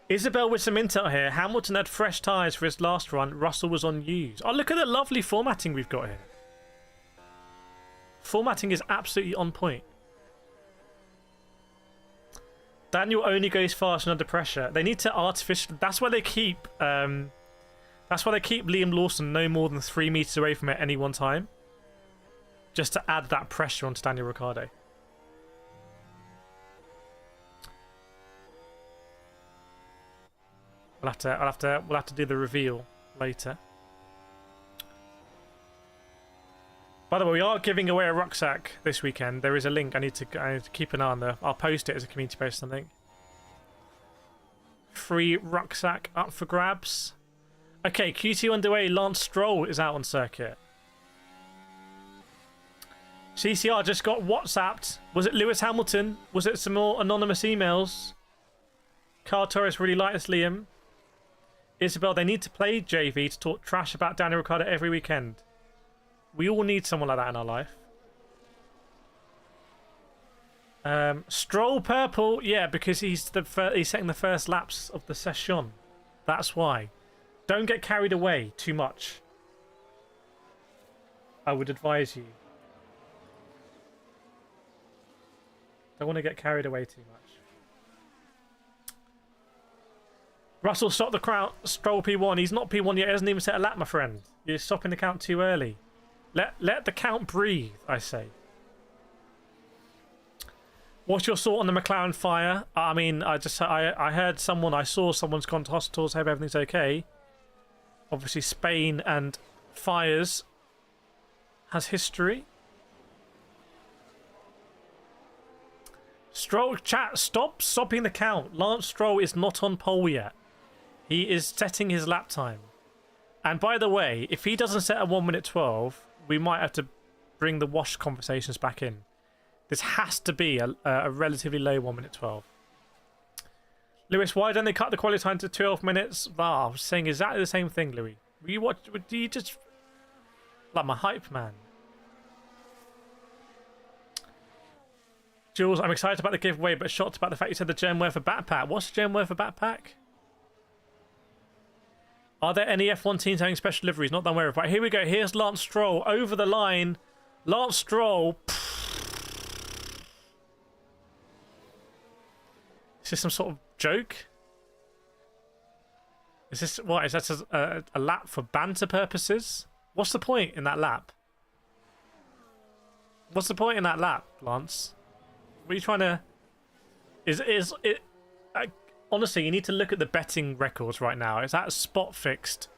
A: Isabel with some intel here. Hamilton had fresh tyres for his last run. Russell was on used. Oh, look at the lovely formatting we've got here. Formatting is absolutely on point. Daniel only goes fast and under pressure. They need to artificially... That's why they keep Liam Lawson no more than 3 meters away from it at any one time. Just to add that pressure onto Daniel Ricciardo. We'll have to do the reveal later. By the way, we are giving away a rucksack this weekend. There is a link. I need to keep an eye on there. I'll post it as a community post, I think. Free rucksack up for grabs. Okay, Q2 underway. Lance Stroll is out on circuit. CCR just got WhatsApped. Was it Lewis Hamilton? Was it some more anonymous emails? Carl Torres really likes Liam. Isabel, they need to play JV to talk trash about Daniel Ricciardo every weekend. We all need someone like that in our life. Stroll purple, yeah, because he's setting the first laps of the session. That's why. Don't get carried away too much. I would advise you. Don't want to get carried away too much. Russell stopped the crowd. Stroll P1. He's not P1 yet. He hasn't even set a lap, my friend. You're stopping the count too early. Let the count breathe, I say. What's your thought on the McLaren fire? I mean, I heard someone, I saw someone's gone to hospitals. Hope everything's okay. Obviously, Spain and fires has history. Stroll, chat, stop stopping the count. Lance Stroll is not on pole yet. He is setting his lap time. And by the way, if he doesn't set a 1:12, we might have to bring the wash conversations back in. This has to be a relatively low 1:12. Lewis, why don't they cut the quality time to 12 minutes? I was saying exactly the same thing, Louis. Do you just... Like my hype man. Jules, I'm excited about the giveaway, but shocked about the fact you said the gem worth a backpack. What's the gem worth a backpack? Are there any F1 teams having special liveries? Not that I'm aware of. Right, here we go. Here's Lance Stroll over the line. Lance Stroll. Is this some sort of joke? Is this what? Is that a lap for banter purposes? What's the point in that lap? What's the point in that lap, Lance? What are you trying to... Is it... honestly, you need to look at the betting records right now. Is that spot fixed?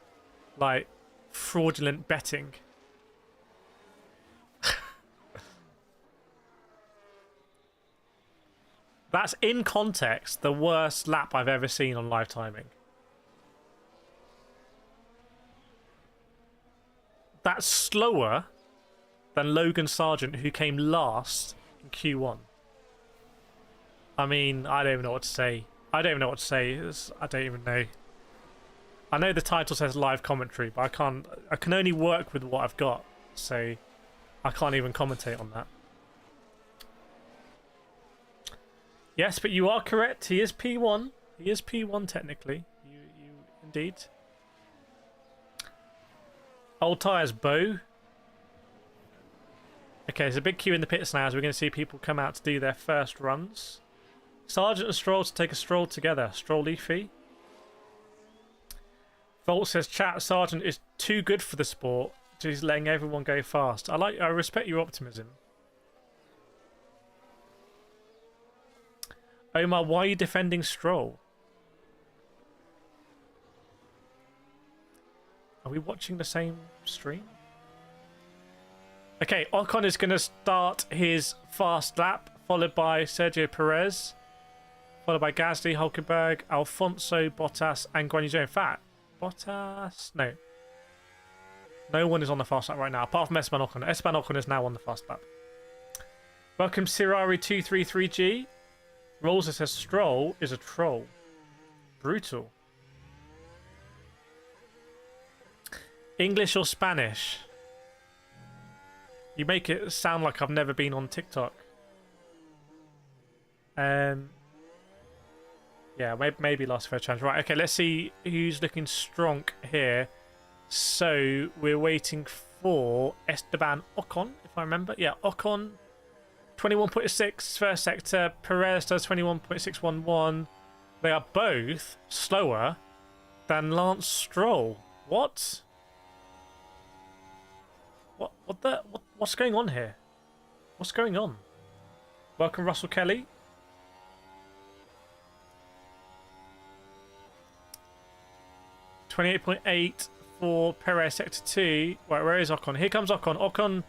A: Like, fraudulent betting? That's, in context, the worst lap I've ever seen on live timing. That's slower than Logan Sargent, who came last in Q1. I mean, I don't even know what to say. I don't even know what to say. I don't even know. I know the title says live commentary, but I can only work with what I've got, so I can't even commentate on that. Yes, but you are correct. He is P1. He is P1 technically. You indeed. Old tyres, Bo. Okay, there's a big queue in the pits now as we're going to see people come out to do their first runs. Sargent and Stroll to take a stroll together. Stroll Leafy. Volt says, chat, Sargent is too good for the sport. He's letting everyone go fast. I respect your optimism. Omar, why are you defending Stroll? Are we watching the same stream? Okay, Ocon is going to start his fast lap, followed by Sergio Perez, followed by Gasly, Hulkenberg, Alfonso, Bottas, and Guanyu Zhou. In fact, Bottas... No one is on the fast lap right now, apart from Esteban Ocon. Esteban Ocon is now on the fast lap. Welcome, Sirari233G. Rolls says Stroll is a troll. Brutal. English or Spanish? You make it sound like I've never been on TikTok. Yeah, maybe last fair chance. Right, okay, let's see who's looking strong here. So, we're waiting for Esteban Ocon, if I remember. Yeah, Ocon, 21.6 first sector. Perez does 21.611. They are both slower than Lance Stroll. What? What's going on here? What's going on? Welcome, Russell Kelly. .8 for Perez sector 2. Right, where is Ocon? Here comes Ocon. Ocon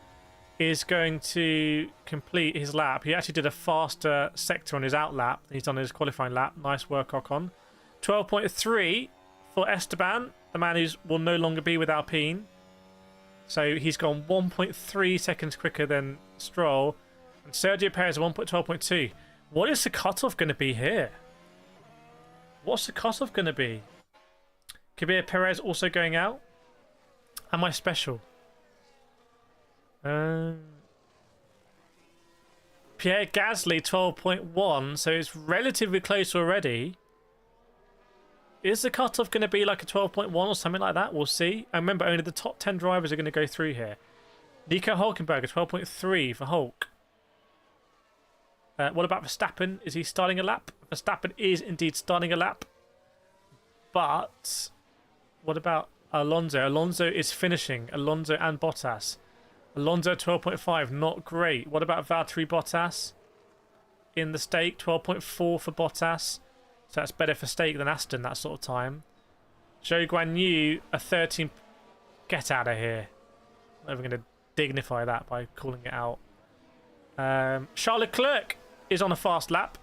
A: is going to complete his lap. He actually did a faster sector on his out lap than he's done his qualifying lap. Nice work, Ocon. 12.3 for Esteban, the man who will no longer be with Alpine. So he's gone 1.3 seconds quicker than Stroll. And Sergio Perez 1.12.2. What is the cutoff going to be here? What's the cutoff going to be? Kabir Perez also going out? Am I special? Pierre Gasly 12.1, so it's relatively close already. Is the cutoff going to be like a 12.1 or something like that? We'll see. And remember, only the top 10 drivers are going to go through here. Nico Hulkenberg, 12.3 for Hulk. What about Verstappen? Is he starting a lap? Verstappen is indeed starting a lap. But what about Alonso? Alonso is finishing. Alonso and Bottas. Alonso 12.5, not great. What about Valtteri Bottas? In the stake, 12.4 for Bottas. So that's better for stake than Aston, that sort of time. Zhou Guanyu, a 13... Get out of here. I'm never going to dignify that by calling it out. Charles Leclerc is on a fast lap.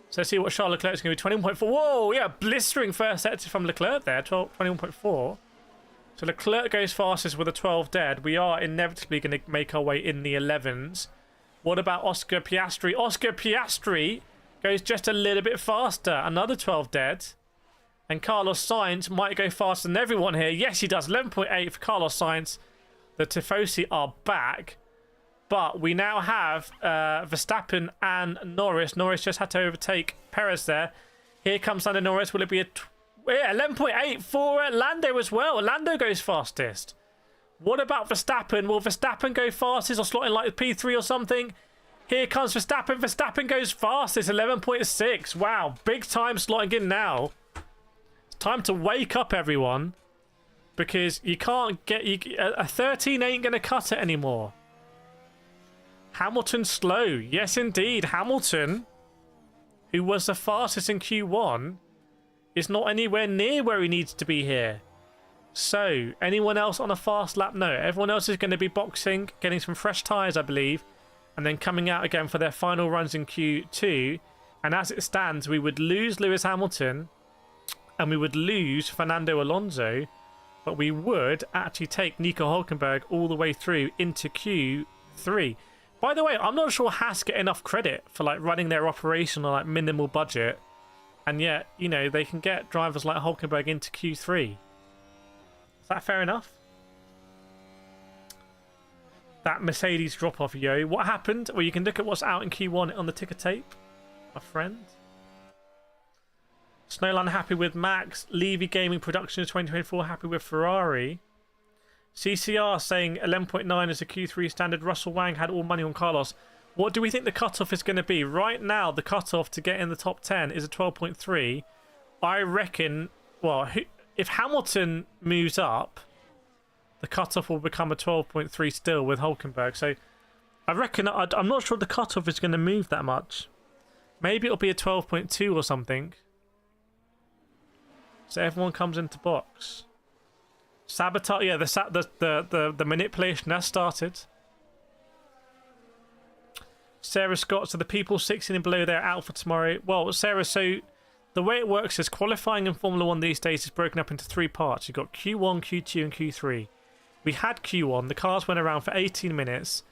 A: So let's see what Charles Leclerc is going to be. 21.4. Whoa, yeah, blistering first sector from Leclerc there. 21.4. So Leclerc goes fastest with a 12 dead. We are inevitably going to make our way in the 11s. What about Oscar Piastri? Oscar Piastri goes just a little bit faster. Another 12 dead. And Carlos Sainz might go faster than everyone here. Yes, he does. 11.8 for Carlos Sainz. The Tifosi are back. But we now have Verstappen and Norris. Norris just had to overtake Perez there. Here comes Lando Norris. Will it be a... Yeah, 11.8 for Lando as well. Lando goes fastest. What about Verstappen? Will Verstappen go fastest or slot in like P3 or something? Here comes Verstappen. Verstappen goes fastest. 11.6. Wow, big time slotting in now. It's time to wake up, everyone. Because you can't get... a 13 ain't going to cut it anymore. Hamilton slow. Yes, indeed. Hamilton, who was the fastest in Q1, is not anywhere near where he needs to be here. So, anyone else on a fast lap? No. Everyone else is going to be boxing, getting some fresh tyres, I believe, and then coming out again for their final runs in Q2. And as it stands, we would lose Lewis Hamilton and we would lose Fernando Alonso, but we would actually take Nico Hülkenberg all the way through into Q3. By the way, I'm not sure Haas get enough credit for like running their operation on like minimal budget, and yet, you know, they can get drivers like Hülkenberg into Q3. Is that fair enough? That Mercedes drop-off, yo. What happened? Well, you can look at what's out in Q1 on the ticker tape, my friend. Snowland happy with Max. Levy Gaming Productions 2024 happy with Ferrari. CCR saying 11.9 is a Q3 standard. Russell Wang had all money on Carlos. What do we think the cutoff is going to be? Right now, the cutoff to get in the top 10 is a 12.3. I reckon, well, if Hamilton moves up, the cutoff will become a 12.3 still with Hülkenberg. So I reckon, I'm not sure the cutoff is going to move that much. Maybe it'll be a 12.2 or something. So everyone comes into box. Sabotage, yeah, the manipulation has started. Sarah Scott, so the people 16 and below, they're out for tomorrow. Well, Sarah, so the way it works is qualifying in Formula 1 these days is broken up into 3 parts. You've got Q1, Q2 and Q3. We had Q1, the cars went around for 18 minutes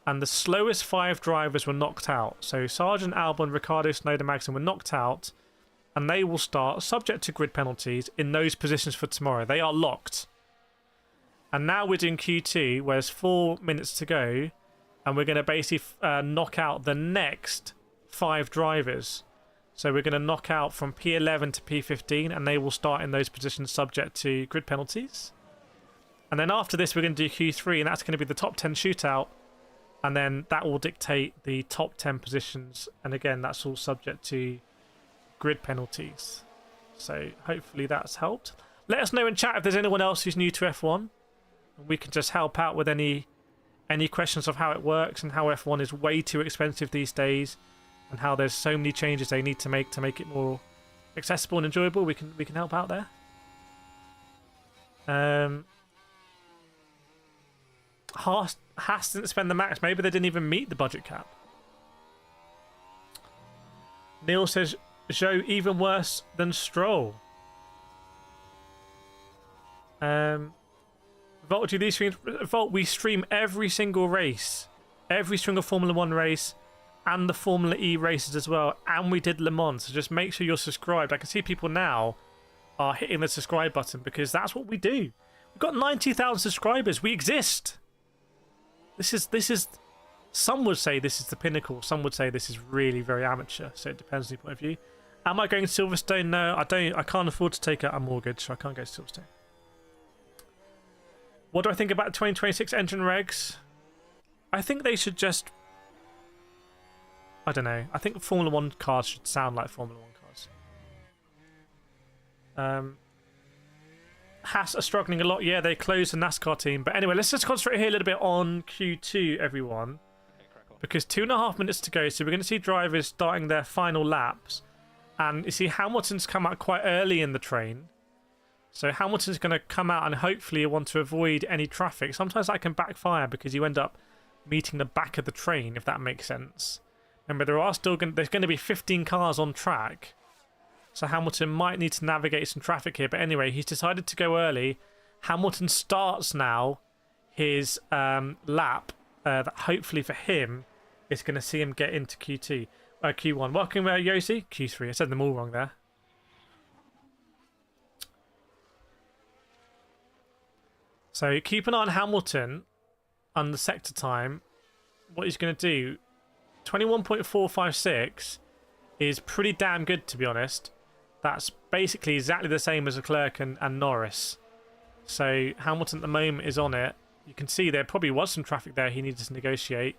A: and the slowest 5 drivers were knocked out. So Sargent, Albon, Ricciardo, Snowden, Magnussen were knocked out, and they will start, subject to grid penalties, in those positions for tomorrow. They are locked. And now we're doing Q2, where there's 4 minutes to go, and we're going to basically knock out the next 5 drivers. So we're going to knock out from P11 to P15, and they will start in those positions subject to grid penalties. And then after this, we're going to do Q3, and that's going to be the top 10 shootout. And then that will dictate the top 10 positions. And again, that's all subject to grid penalties. So hopefully that's helped. Let us know in chat if there's anyone else who's new to F1. We can just help out with any questions of how it works and how F1 is way too expensive these days, and how there's so many changes they need to make it more accessible and enjoyable. We can help out there. Haas didn't spend the max. Maybe they didn't even meet the budget cap. Neil says Zhou even worse than Stroll. Volt, do these streams? Volt, we stream every single race, every single Formula 1 race, and the Formula E races as well. And we did Le Mans, so just make sure you're subscribed. I can see people now are hitting the subscribe button because that's what we do. We've got 90,000 subscribers. We exist. This is. Some would say this is the pinnacle. Some would say this is really very amateur. So it depends on your point of view. Am I going to Silverstone? No, I don't. I can't afford to take out a mortgage, so I can't go to Silverstone. What do I think about the 2026 engine regs? I think they should just... I don't know. I think Formula 1 cars should sound like Formula 1 cars. Haas are struggling a lot. Yeah, they closed the NASCAR team. But anyway, let's just concentrate here a little bit on Q2, everyone. Because 2.5 minutes to go. So we're going to see drivers starting their final laps. And you see Hamilton's come out quite early in the train. So Hamilton's going to come out and hopefully want to avoid any traffic. Sometimes that can backfire because you end up meeting the back of the train, if that makes sense. Remember, there's going to be 15 cars on track. So Hamilton might need to navigate some traffic here. But anyway, he's decided to go early. Hamilton starts now his lap that hopefully for him is going to see him get into Q1. Welcome, Yossi. Q3. I said them all wrong there. So keep an eye on Hamilton on the sector time. What he's going to do, 21.456 is pretty damn good, to be honest. That's basically exactly the same as Leclerc and Norris. So Hamilton at the moment is on it. You can see there probably was some traffic there he needed to negotiate.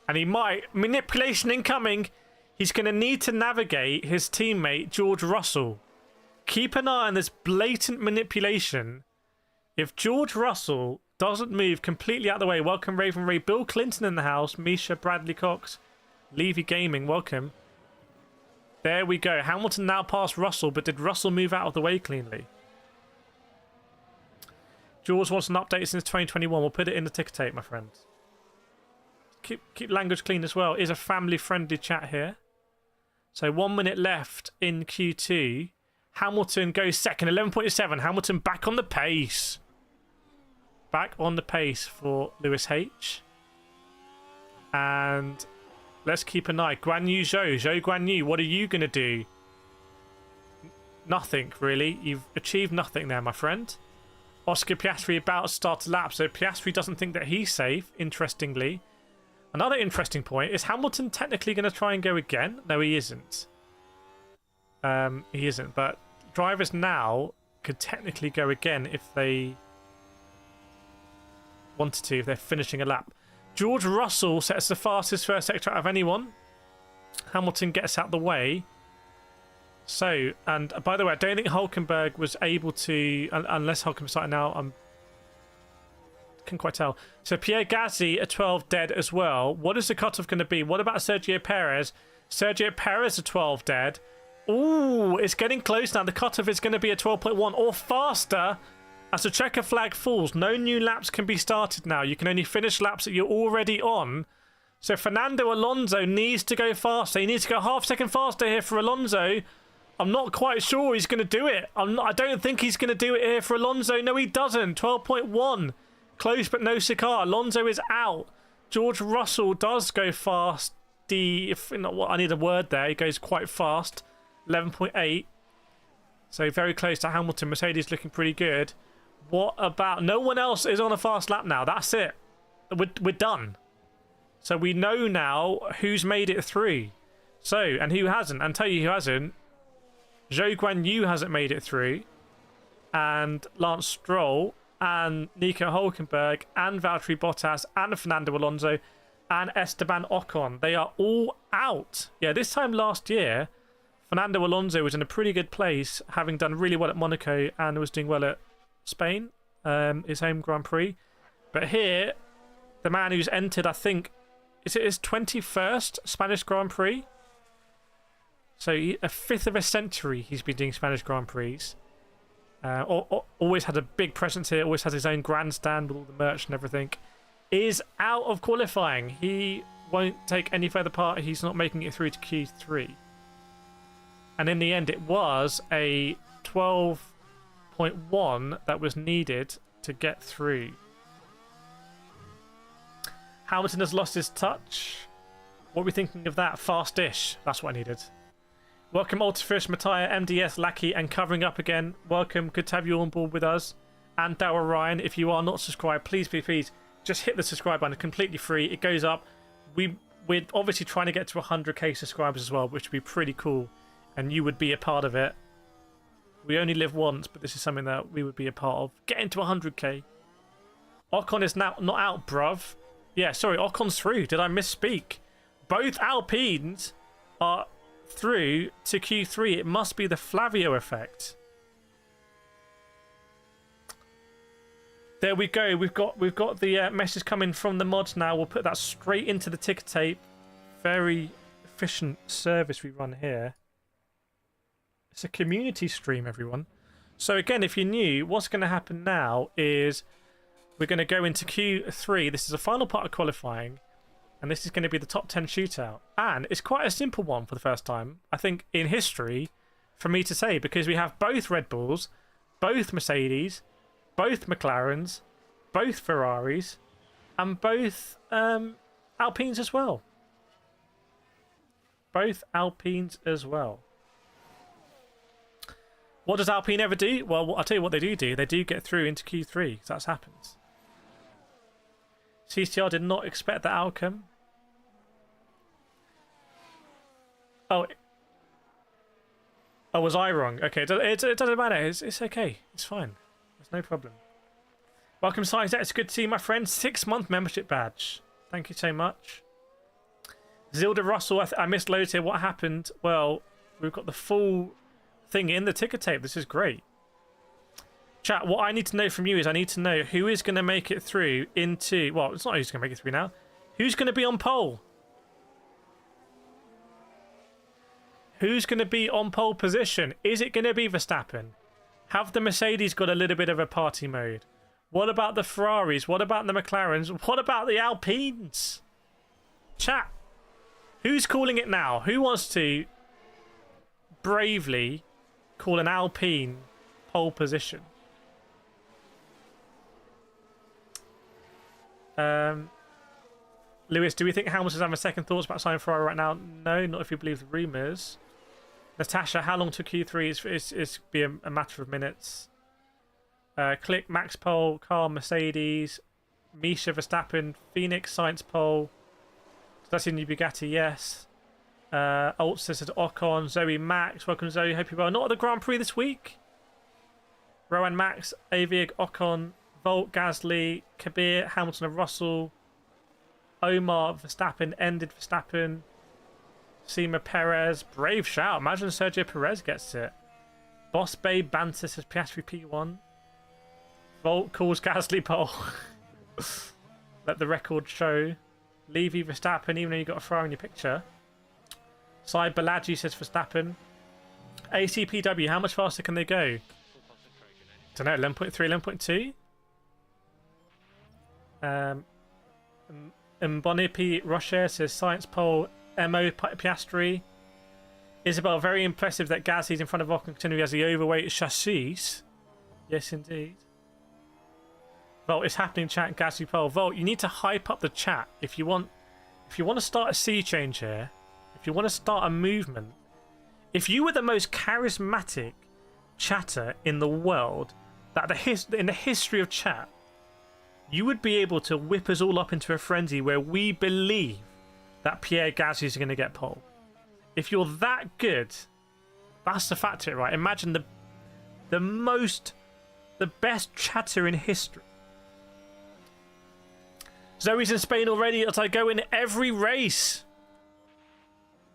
A: And he might, manipulation incoming, he's going to need to navigate his teammate George Russell. Keep an eye on this blatant manipulation. If George Russell doesn't move completely out of the way. Welcome, Raven Ray. Bill Clinton in the house. Misha, Bradley Cox, Levy Gaming. Welcome. There we go. Hamilton now passed Russell, but did Russell move out of the way cleanly? George wants an update since 2021. We'll put it in the ticker tape, my friends. Keep language clean as well. Is a family-friendly chat here. So 1 minute left in Q2. Hamilton goes second, 11.7. Hamilton back on the pace. Back on the pace for Lewis H. And let's keep an eye. Guan Yu Zhou Guan Yu, what are you going to do? Nothing, really. You've achieved nothing there, my friend. Oscar Piastri about to start a lap, so Piastri doesn't think that he's safe, interestingly. Another interesting point, is Hamilton technically going to try and go again? No, he isn't. He isn't, but drivers now could technically go again if they wanted to, if they're finishing a lap. George Russell sets the fastest first sector out of anyone. Hamilton gets out the way. So, and by the way, I don't think Hülkenberg was able to, unless Hülkenberg started now, couldn't quite tell. So Pierre Gasly at 12 dead as well. What is the cutoff going to be? What about Sergio Perez? Sergio Perez at 12 dead. Ooh, it's getting close now. The cutoff is going to be a 12.1 or faster as the checker flag falls. No new laps can be started now. You can only finish laps that you're already on. So Fernando Alonso needs to go faster. He needs to go half second faster here for Alonso. I'm not quite sure he's going to do it. I don't think he's going to do it here for Alonso. No, he doesn't. 12.1. Close but no cigar. Alonso is out. George Russell does go fast. I need a word there. He goes quite fast. 11.8. So very close to Hamilton. Mercedes looking pretty good. What about... No one else is on a fast lap now. That's it. We're done. So we know now who's made it through. So, and who hasn't. And tell you who hasn't. Zhou Guan Yu hasn't made it through. And Lance Stroll. And Nico Hülkenberg. And Valtteri Bottas. And Fernando Alonso. And Esteban Ocon. They are all out. Yeah, this time last year, Fernando Alonso was in a pretty good place, having done really well at Monaco and was doing well at Spain, his home Grand Prix. But here, the man who's entered, I think, is it his 21st Spanish Grand Prix? So a fifth of a century he's been doing Spanish Grand Prix. Always had a big presence here, always has his own grandstand with all the merch and everything. Is out of qualifying. He won't take any further part. He's not making it through to Q3. And in the end, it was a 12.1 that was needed to get through. Hamilton has lost his touch. What are we thinking of that? Fast-ish. That's what I needed. Welcome, Ultrafish, Mattia, MDS, Lackey, and Covering Up again. Welcome. Good to have you on board with us. And Darryl Ryan, if you are not subscribed, please, just hit the subscribe button. Completely free. It goes up. We're obviously trying to get to 100k subscribers as well, which would be pretty cool. And you would be a part of it. We only live once, but this is something that we would be a part of. Getting to 100k. Ocon is now not out, bruv. Yeah, sorry, Ocon's through. Did I misspeak? Both Alpines are through to Q3. It must be the Flavio effect. There we go. We've got the message coming from the mods now. We'll put that straight into the ticker tape. Very efficient service we run here. It's a community stream, everyone. So again, if you're new, what's going to happen now is we're going to go into Q3. This is the final part of qualifying. And this is going to be the top 10 shootout. And it's quite a simple one for the first time, I think, in history, for me to say. Because we have both Red Bulls, both Mercedes, both McLarens, both Ferraris, and both Alpines as well. Both Alpines as well. What does Alpine ever do? Well, I'll tell you what they do. They do get through into Q3. So that happens. CCR did not expect that outcome. Oh, was I wrong? Okay, it doesn't matter. It's okay. It's fine. There's no problem. Welcome, Sainz. It's good to see you, my friend. 6-month membership badge. Thank you so much. Zilda Russell, I missed loads here. What happened? Well, we've got the full thing in the ticker tape. This is great. Chat, what I need to know from you is I need to know who is going to make it through into... Well, it's not who's going to make it through now. Who's going to be on pole? Who's going to be on pole position? Is it going to be Verstappen? Have the Mercedes got a little bit of a party mode? What about the Ferraris? What about the McLarens? What about the Alpines? Chat, who's calling it now? Who wants to bravely call an Alpine pole position? Lewis, do we think Hamilton's having second thoughts about signing Ferrari right now? No, not if you believe the rumours. Natasha, how long to Q3? It's be a matter of minutes. Click, Max pole, Carl, Mercedes, Misha, Verstappen, Phoenix, Sainz pole. That's in new Bugatti, yes. Alt says Ocon, Zoe, Max. Welcome, Zoe. Hope you're well. Not at the Grand Prix this week. Rowan, Max, Avig, Ocon, Volt, Gasly, Kabir, Hamilton, and Russell. Omar, Verstappen, ended Verstappen. Seema, Perez. Brave shout. Imagine Sergio Perez gets it. Boss Babe, Banter says Piastri P1. Volt calls Gasly pole. Let the record show. Levy, Verstappen, even though you got a Ferrari in your picture. Side Balaji says Verstappen. ACPW, how much faster can they go? Don't know, 11.3, 11.2. Mbonipi Rocher says Science Pole, Mo Piastri. Isabel, very impressive that Gasly's in front of Ocon continually as the overweight chassis. Yes, indeed. Volt, it's happening, chat. Gasly pole. Volt, you need to hype up the chat if you want to start a sea change here. If you want to start a movement. If you were the most charismatic chatter in the world, in the history of chat, you would be able to whip us all up into a frenzy where we believe that Pierre Gasly is going to get pole. If you're that good, that's the factor, right? Imagine the best chatter in history. Zoe's in Spain already as I go in every race.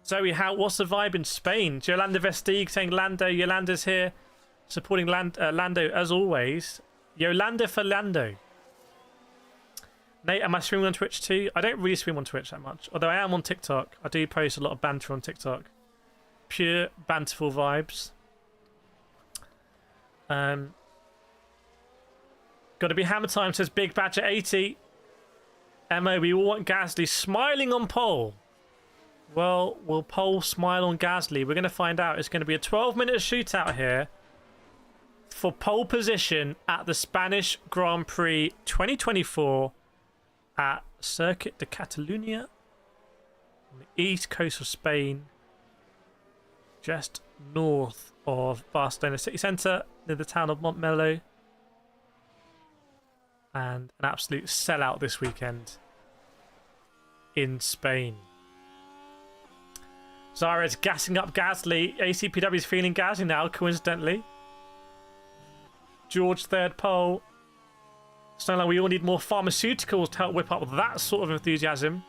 A: Zoe, what's the vibe in Spain? Yolanda Vestigue saying Lando. Yolanda's here supporting Lando as always. Yolanda for Lando. Nate, am I streaming on Twitch too? I don't really stream on Twitch that much. Although I am on TikTok. I do post a lot of banter on TikTok. Pure banterful vibes. Gotta be hammer time, says Big Badger 80. Mo, we all want Gasly smiling on pole. Well, will pole smile on Gasly? We're going to find out. It's going to be a 12-minute shootout here for pole position at the Spanish Grand Prix 2024 at Circuit de Catalunya on the east coast of Spain, just north of Barcelona city centre, near the town of Montmeló. And an absolute sellout this weekend in Spain. Zara's gassing up Gasly. ACPW's feeling Gasly now, coincidentally. George, third pole. Snowline, we all need more pharmaceuticals to help whip up that sort of enthusiasm.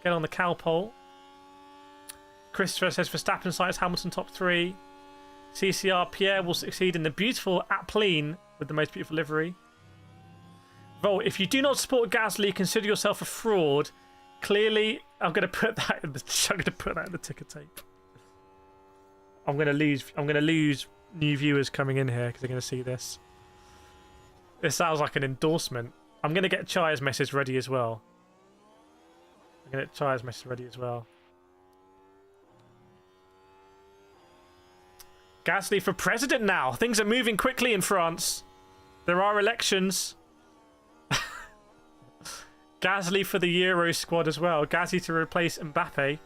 A: Get on the cow pole. Christopher says Verstappen cites Hamilton top 3. CCR Pierre will succeed in the beautiful Apleen with the most beautiful livery. Volt, if you do not support Gasly, consider yourself a fraud. Clearly, I'm going to put that in the ticker tape. I'm going to lose new viewers coming in here because they're going to see this. This sounds like an endorsement. I'm going to get Chaya's message ready as well. Gasly for president now. Things are moving quickly in France. There are elections. Gasly for the Euro squad as well. Gasly to replace Mbappe.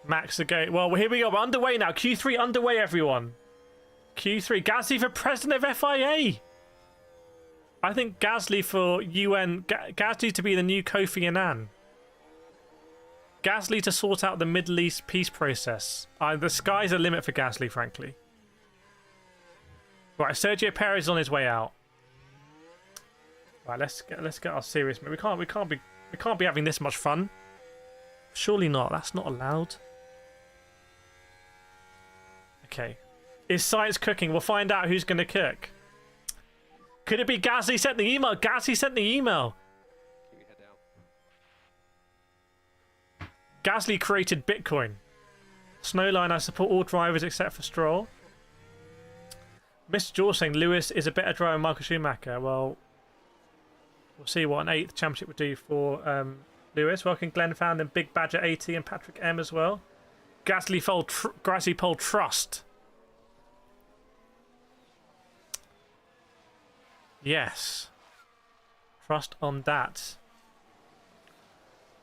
A: Max again. Well, here we go. We're underway now. Q3 underway, everyone. Q3. Gasly for president of FIA. I think Gasly for UN. Gasly to be the new Kofi Annan. Gasly to sort out the Middle East peace process. The sky's the limit for Gasly, frankly. Right, Sergio Perez is on his way out. Right, let's get our serious. We can't be We can't be having this much fun. Surely not. That's not allowed. Okay. Is Sainz cooking? We'll find out who's going to cook. Could it be Gasly sent the email? Gasly sent the email. Gasly created Bitcoin. Snowline, I support all drivers except for Stroll. Mr. George saying Lewis is a better driver than Michael Schumacher. Well, we'll see what an 8th championship would do for Lewis. Welcome Glenn Found and Big Badger 80 and Patrick M as well. Gasly poll trust. Yes. Trust on that.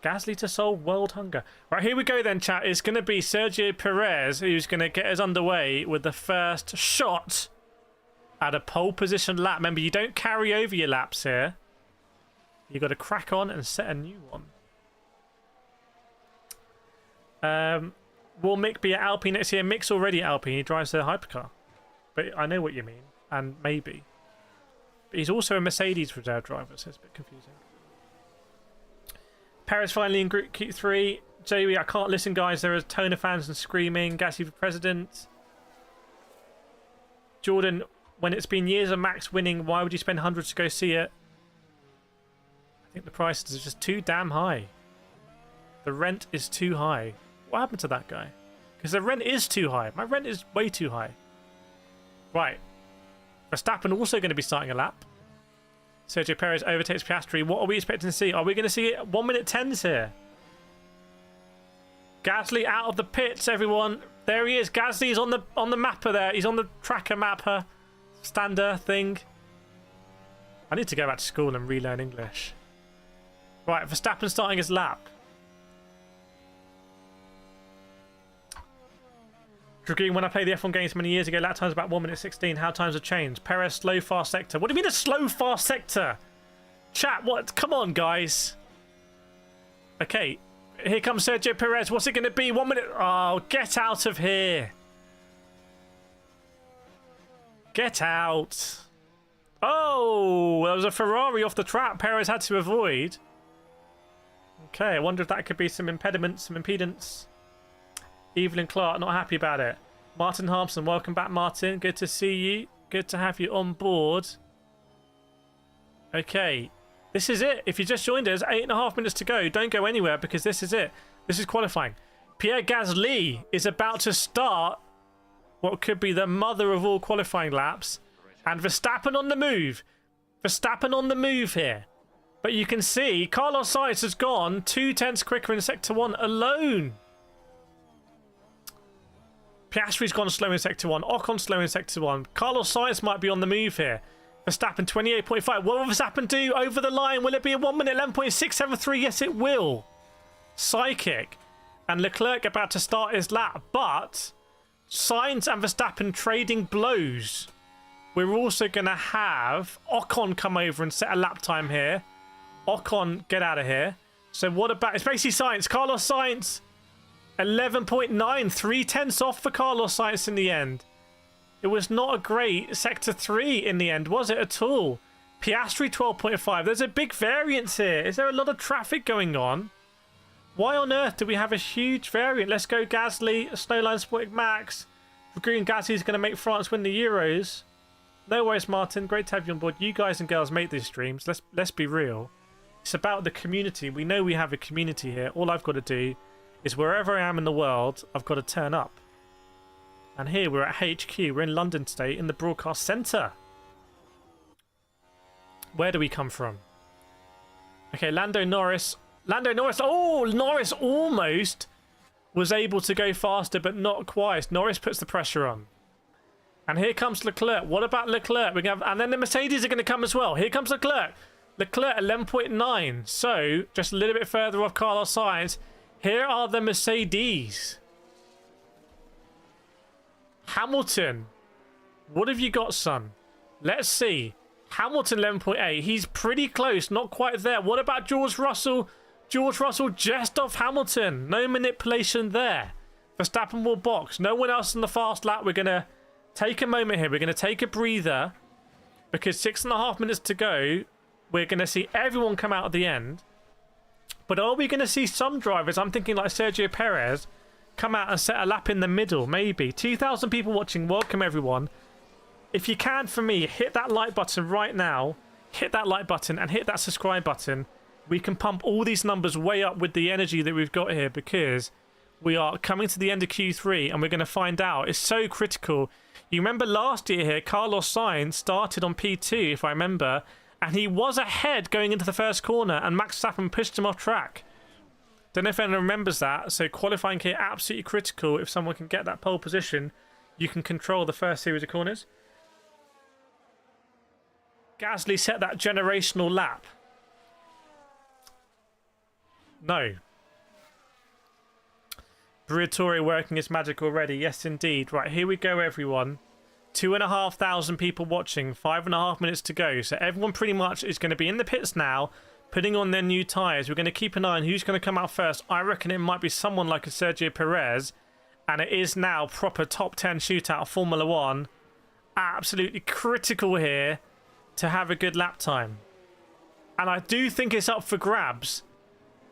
A: Gasly to solve world hunger. Right, here we go then, chat. It's going to be Sergio Perez who's going to get us underway with the first shot at a pole position lap. Remember, you don't carry over your laps here. You've got to crack on and set a new one. Will Mick be at Alpine next year? Mick's already at Alpine. He drives the hypercar. But I know what you mean. And maybe. But he's also a Mercedes reserve driver, so it's a bit confusing. Perez finally in Group Q3. Joey, I can't listen, guys. There are a ton of fans and screaming. Gasly for president. Jordan, when it's been years of Max winning, why would you spend hundreds to go see it? I think the prices are just too damn high. The rent is too high. What happened to that guy? Because the rent is too high. My rent is way too high. Right. Verstappen also going to be starting a lap. Sergio Perez overtakes Piastri. What are we expecting to see? Are we going to see 1 minute 10s here? Gasly out of the pits, everyone. There he is. Gasly's on the mapper there. He's on the tracker mapper. Stander thing. I need to go back to school and relearn English. Right, Verstappen starting his lap. Dragoon, when I played the F1 games many years ago, lap times about 1 minute 16. How times have changed? Perez, slow, fast sector. What do you mean a slow, fast sector? Chat, what? Come on, guys. Okay, here comes Sergio Perez. What's it going to be? 1 minute. Oh, get out of here. Get out. Oh, there was a Ferrari off the track. Perez had to avoid. Okay, I wonder if that could be some impediment, some impedance. Evelyn Clark, not happy about it. Martin Harmson, welcome back, Martin. Good to see you. Good to have you on board. Okay, this is it. If you just joined us, 8.5 minutes to go. Don't go anywhere because this is it. This is qualifying. Pierre Gasly is about to start what could be the mother of all qualifying laps. And Verstappen on the move. Verstappen on the move here. But you can see Carlos Sainz has gone 2/10 quicker in Sector 1 alone. Piastri's gone slow in Sector 1. Ocon slow in Sector 1. Carlos Sainz might be on the move here. Verstappen 28.5. What will Verstappen do over the line? Will it be a 1 minute 11.673? Yes, it will. Psychic. And Leclerc about to start his lap. But Sainz and Verstappen trading blows. We're also going to have Ocon come over and set a lap time here. Ocon, get out of here. So what about... It's basically Sainz. Carlos Sainz... 11.9, 3/10 off for Carlos Sainz in the end. It was not a great Sector 3 in the end, was it at all? Piastri 12.5. There's a big variance here. Is there a lot of traffic going on? Why on earth do we have a huge variant? Let's go Gasly, Snowline Sporting Max. Green Gasly's going to make France win the Euros. No worries, Martin. Great to have you on board. You guys and girls make these streams. Let's be real. It's about the community. We know we have a community here. All I've got to do is wherever I am in the world, I've got to turn up. And here we're at HQ. We're in London today in the broadcast centre. Where do we come from? Okay, Lando Norris. Oh, Norris almost was able to go faster, but not quite. Norris puts the pressure on. And here comes Leclerc. What about Leclerc? And then the Mercedes are going to come as well. Here comes Leclerc. Leclerc 11.9. So just a little bit further off Carlos Sainz. Here are the Mercedes. Hamilton. What have you got, son? Let's see. Hamilton 11.8. He's pretty close. Not quite there. What about George Russell? George Russell just off Hamilton. No manipulation there. Verstappen will box. No one else in the fast lap. We're going to take a moment here. We're going to take a breather. Because 6.5 minutes to go. We're going to see everyone come out at the end. But are we going to see some drivers, I'm thinking like Sergio Perez, come out and set a lap in the middle? Maybe. 2,000 people watching. Welcome, everyone. If you can, for me, hit that like button right now. Hit that like button and hit that subscribe button. We can pump all these numbers way up with the energy that we've got here, because we are coming to the end of Q3 and we're going to find out. It's so critical. You remember last year here, Carlos Sainz started on P2, if I remember, and he was ahead going into the first corner, and Max Verstappen pushed him off track. Don't know if anyone remembers that. So qualifying here, absolutely critical. If someone can get that pole position, you can control the first series of corners. Gasly set that generational lap. No. Briatore working his magic already. Yes, indeed. Right, here we go, everyone. 2,500 people watching. 5.5 minutes to go. So everyone pretty much is going to be in the pits now, putting on their new tyres. We're going to keep an eye on who's going to come out first. I reckon it might be someone like a Sergio Perez. And it is now proper top 10 shootout of Formula 1. Absolutely critical here to have a good lap time. And I do think it's up for grabs,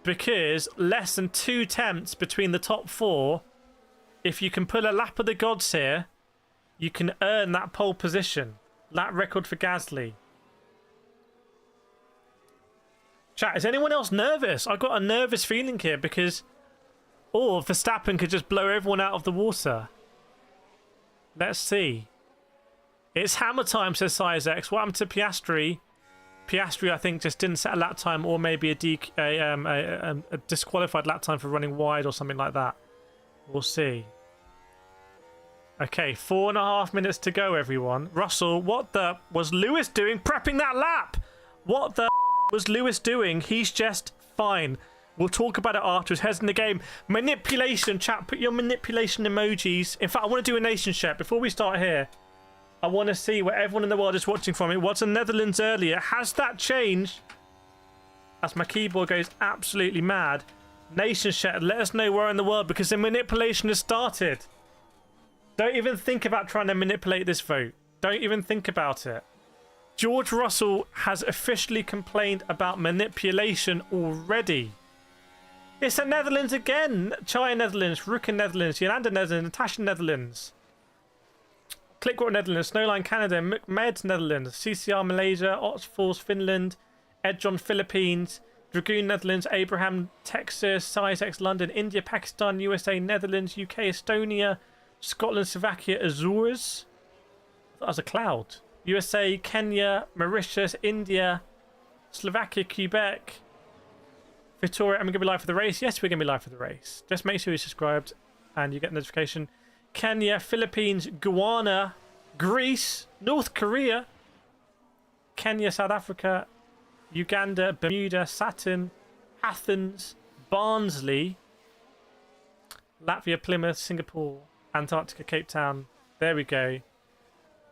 A: because less than 2 attempts between the top 4. If you can pull a lap of the gods here, you can earn that pole position. Lap record for Gasly. Chat, is anyone else nervous? I've got a nervous feeling here because... or Verstappen could just blow everyone out of the water. Let's see. It's hammer time, says Sizex. What happened to Piastri? Piastri, I think, just didn't set a lap time, or maybe a disqualified lap time for running wide or something like that. We'll see. Okay, 4.5 minutes to go, everyone. Russell, what the was Lewis doing prepping that lap? What the was Lewis doing? He's just fine. We'll talk about it after his head's in the game. Manipulation, chat. Put your manipulation emojis. In fact, I want to do a nation check before we start here. I want to see where everyone in the world is watching from. It was the Netherlands earlier. Has that changed? As my keyboard goes absolutely mad. Nation chat, let us know where in the world, because the manipulation has started. Don't even think about trying to manipulate this vote. Don't even think about it. George Russell has officially complained about manipulation already. It's the Netherlands again. Chaya Netherlands, Ruka Netherlands, Yolanda Netherlands, Natasha Netherlands. Clickwork Netherlands, Snowline Canada, Med Netherlands, CCR Malaysia, Oxford Finland, Edron Philippines, Dragoon Netherlands, Abraham Texas, Sizex London, India, Pakistan, USA, Netherlands, UK, Estonia, Scotland, Slovakia, Azores. That was a cloud. USA, Kenya, Mauritius, India, Slovakia, Quebec. Victoria, am I going to be live for the race? Yes, we're going to be live for the race. Just make sure you're subscribed and you get a notification. Kenya, Philippines, Guyana, Greece, North Korea, Kenya, South Africa, Uganda, Bermuda, Saturn, Athens, Barnsley, Latvia, Plymouth, Singapore, Antarctica, Cape Town. There we go.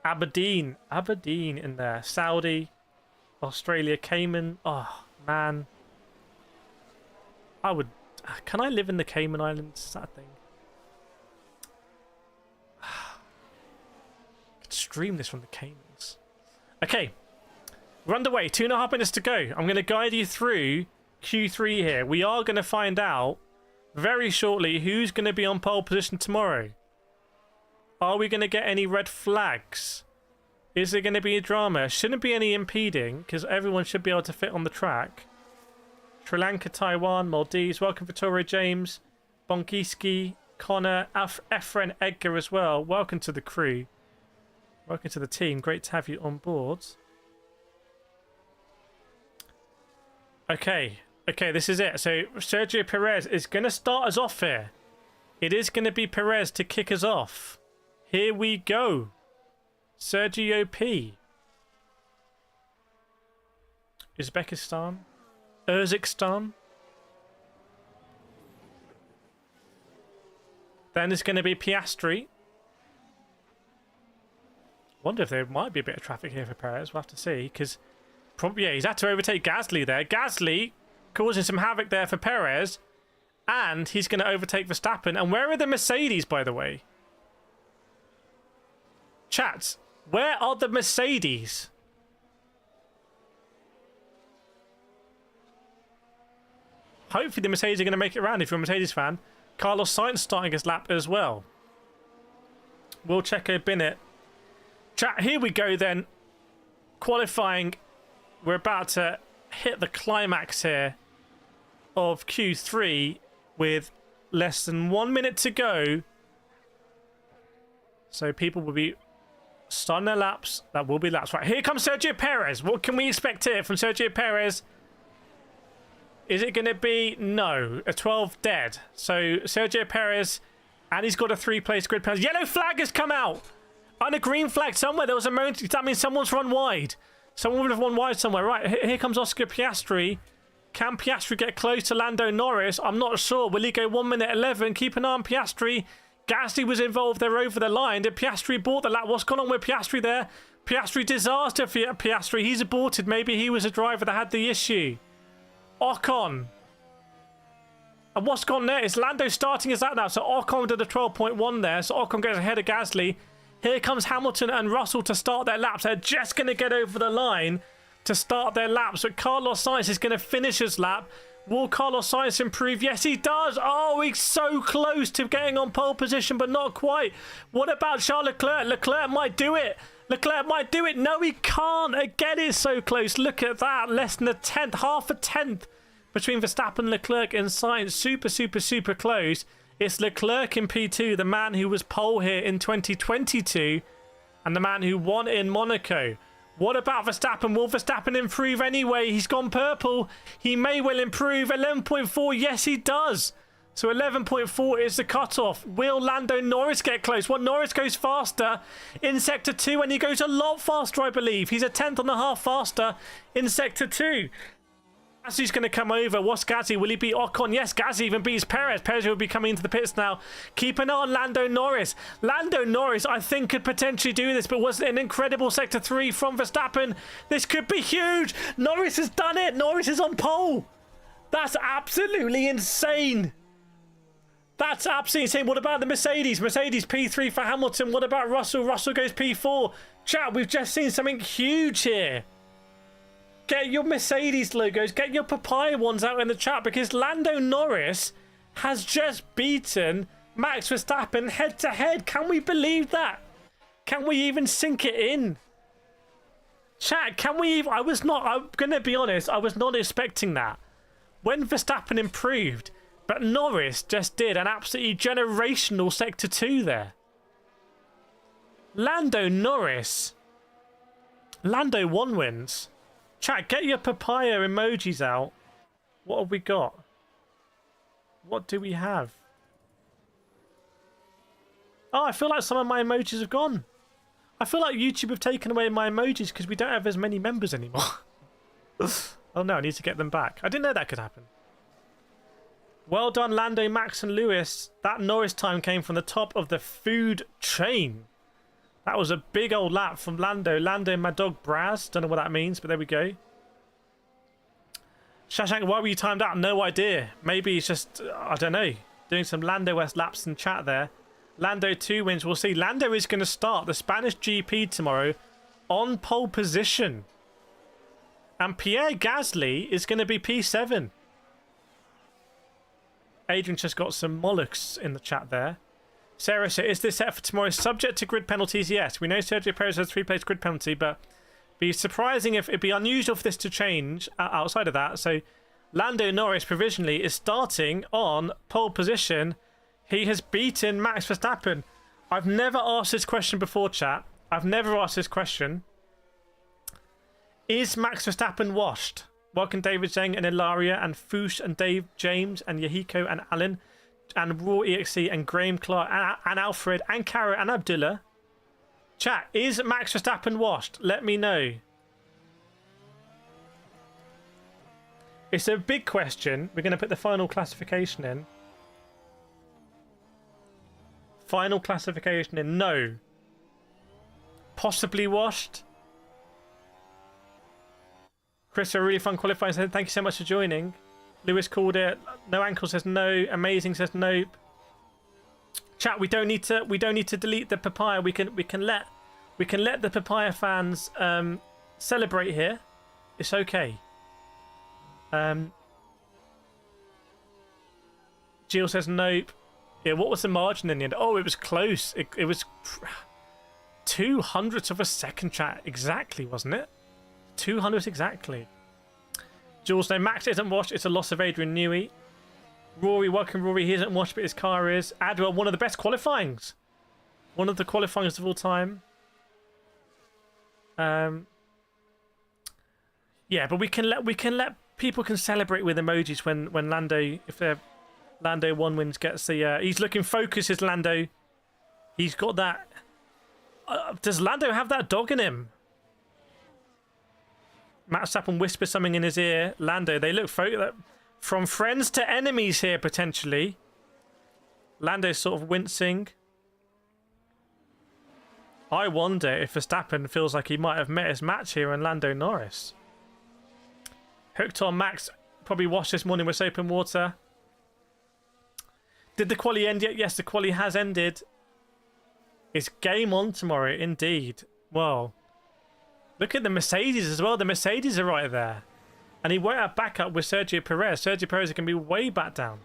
A: Aberdeen in there. Saudi, Australia, Cayman. Oh, man. Can I live in the Cayman Islands? Is that a thing? Could stream this from the Caymans. Okay. We're underway. 2.5 minutes to go. I'm going to guide you through Q3 here. We are going to find out very shortly who's going to be on pole position tomorrow. Are we going to get any red flags? Is there going to be a drama? Shouldn't be any impeding, because everyone should be able to fit on the track. Sri Lanka, Taiwan, Maldives. Welcome, Vittoria James, Bonkiski, Connor, Efren, Edgar as well. Welcome to the crew. Welcome to the team. Great to have you on board. Okay, this is it. So Sergio Perez is going to start us off here. It is going to be Perez to kick us off. Here we go. Sergio P. Uzbekistan. Urzikstan. Then it's going to be Piastri. Wonder if there might be a bit of traffic here for Perez. We'll have to see, because probably, yeah, he's had to overtake Gasly there. Gasly causing some havoc there for Perez, and he's going to overtake Verstappen. And where are the Mercedes, by the way? Chat, where are the Mercedes? Hopefully the Mercedes are going to make it around if you're a Mercedes fan. Carlos Sainz starting his lap as well. Will Checo bin it. Chat, here we go then. Qualifying. We're about to hit the climax here of Q3 with less than 1 minute to go. So people will be starting their laps. That will be laps. Right, here comes Sergio Perez. What can we expect here from Sergio Perez? Is it going to be? No. A 12 dead. So Sergio Perez, and he's got a 3-place grid penalty. Yellow flag has come out. And a green flag somewhere. There was a moment. That means someone's run wide. Someone would have run wide somewhere. Right, here comes Oscar Piastri. Can Piastri get close to Lando Norris? I'm not sure. Will he go 1 minute 11? Keep an eye on Piastri. Gasly was involved there over the line. Did Piastri abort the lap? What's gone on with Piastri there? Piastri disaster for Piastri. He's aborted. Maybe he was a driver that had the issue. Ocon. And what's gone there? Is Lando starting his lap now? So Ocon did a 12.1 there. So Ocon goes ahead of Gasly. Here comes Hamilton and Russell to start their laps. They're just going to get over the line to start their laps. But Carlos Sainz is going to finish his lap. Will Carlos Sainz improve? Yes, he does. Oh, he's so close to getting on pole position, but not quite. What about Charles Leclerc? Leclerc might do it. Leclerc might do it. No, he can't. Again, it's so close. Look at that. Less than a tenth, half a tenth between Verstappen, Leclerc and Sainz. Super, super, super close. It's Leclerc in P2, the man who was pole here in 2022 and the man who won in Monaco. What about Verstappen? Will Verstappen improve anyway? He's gone purple. He may well improve. 11.4. Yes, he does. So 11.4 is the cutoff. Will Lando Norris get close? Well, Norris goes faster in Sector 2 and he goes a lot faster, I believe. He's a tenth and a half faster in Sector 2. Gasly's going to come over. What's Gasly? Will he beat Ocon? Yes, Gasly even beats Perez. Perez will be coming into the pits now. Keep an eye on Lando Norris. Lando Norris, I think, could potentially do this, but was it an incredible Sector 3 from Verstappen? This could be huge. Norris has done it. Norris is on pole. That's absolutely insane. That's absolutely insane. What about the Mercedes? Mercedes P3 for Hamilton. What about Russell? Russell goes P4. Chat, we've just seen something huge here. Get your Mercedes logos, get your papaya ones out in the chat because Lando Norris has just beaten Max Verstappen head to head. Can we believe that? Can we even sink it in? Chat, can we even... I'm going to be honest, I was not expecting that. When Verstappen improved, but Norris just did an absolutely generational Sector 2 there. Lando Norris. Lando 1 wins. Chat, get your papaya emojis out. What have we got? What do we have? Oh, I feel like some of my emojis have gone. I feel like YouTube have taken away my emojis because we don't have as many members anymore. Oh no, I need to get them back. I didn't know that could happen. Well done, Lando, Max and Lewis. That Norris time came from the top of the food chain. That was a big old lap from Lando. Lando, my dog Braz. Don't know what that means, but there we go. Shashank, why were you timed out? No idea. Maybe he's just, I don't know, doing some Lando-esque laps in chat there. Lando 2 wins. We'll see. Lando is going to start the Spanish GP tomorrow on pole position. And Pierre Gasly is going to be P7. Adrian just got some mollusks in the chat there. Sarah said, is this set for tomorrow subject to grid penalties? Yes. We know Sergio Perez has 3-place grid penalty, but be surprising if it'd be unusual for this to change outside of that. So Lando Norris provisionally is starting on pole position. He has beaten Max Verstappen. I've never asked this question before, chat. I've never asked this question. Is Max Verstappen washed? Welcome David Zeng and Ilaria and Foosh and Dave James and Yahiko and Alan and Raw EXE and Graham Clark and Alfred and Kara and Abdullah. Chat, is Max Verstappen washed? Let me know. It's a big question. We're going to put the final classification in. Final classification in. No. Possibly washed. Chris, a really fun qualifying. Thank you so much for joining. Lewis called it. No ankle says no. Amazing says nope. Chat, we don't need to delete the papaya. We can let the papaya fans celebrate here. It's okay. Jill says nope. Yeah, what was the margin in the end? Oh, it was close. It was 200ths of a second, chat. Exactly, wasn't it? 200 exactly. Jules, no, Max isn't washed. It's a loss of Adrian Newey. Rory, welcome Rory. He isn't washed, but his car is. Adwell, one of the best qualifyings. One of the qualifyings of all time. Yeah, but we can let people can celebrate with emojis when Lando, if their Lando 1 wins, gets the he's looking focused, is Lando. He's got that. Does Lando have that dog in him? Max Verstappen whispers something in his ear. Lando, they look from friends to enemies here potentially. Lando's sort of wincing. I wonder if Verstappen feels like he might have met his match here in Lando Norris. Hooked on Max, probably washed this morning with soap and water. Did the quali end yet? Yes, the quali has ended. It's game on tomorrow, indeed. Well, look at the Mercedes as well. The Mercedes are right there. And he won't have backup with Sergio Perez. Sergio Perez can be way back down.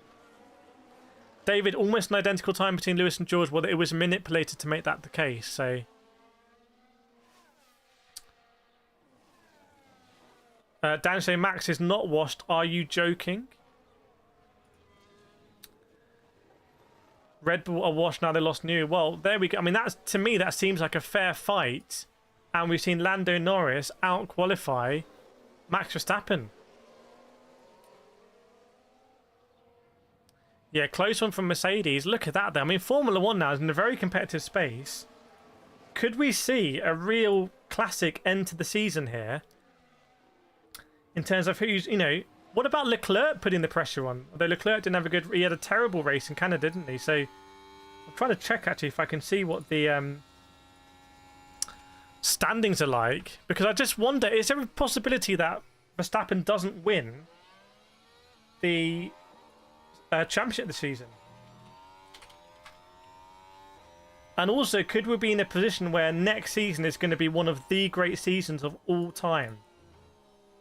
A: David, almost an identical time between Lewis and George. Well, it was manipulated to make that the case, so... Dan saying Max is not washed. Are you joking? Red Bull are washed now. They lost New. Well, there we go. I mean, that's, to me, that seems like a fair fight. And we've seen Lando Norris out-qualify Max Verstappen. Yeah, close one from Mercedes. Look at that, though. I mean, Formula 1 now is in a very competitive space. Could we see a real classic end to the season here? In terms of who's, you know, what about Leclerc putting the pressure on? Although Leclerc didn't have a good, he had a terrible race in Canada, didn't he? So I'm trying to check actually if I can see what the standings are like, because I just wonder, is there a possibility that Verstappen doesn't win the championship this season? And also, could we be in a position where next season is going to be one of the great seasons of all time?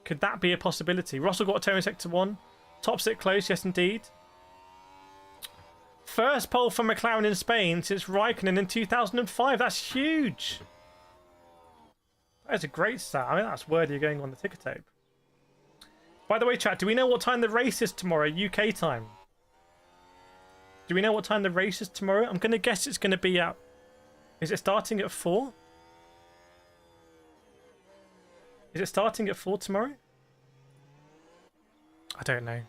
A: Could that be a possibility? Russell got a turn in sector 1. Top sit close, yes indeed. First pole for McLaren in Spain since Raikkonen in 2005. That's huge. That is a great stat. I mean, that's worthy of going on the ticker tape. By the way, chat, do we know what time the race is tomorrow, UK time? Do we know what time the race is tomorrow? I'm going to guess it's going to be at... Is it starting at 4? Is it starting at 4 tomorrow? I don't know.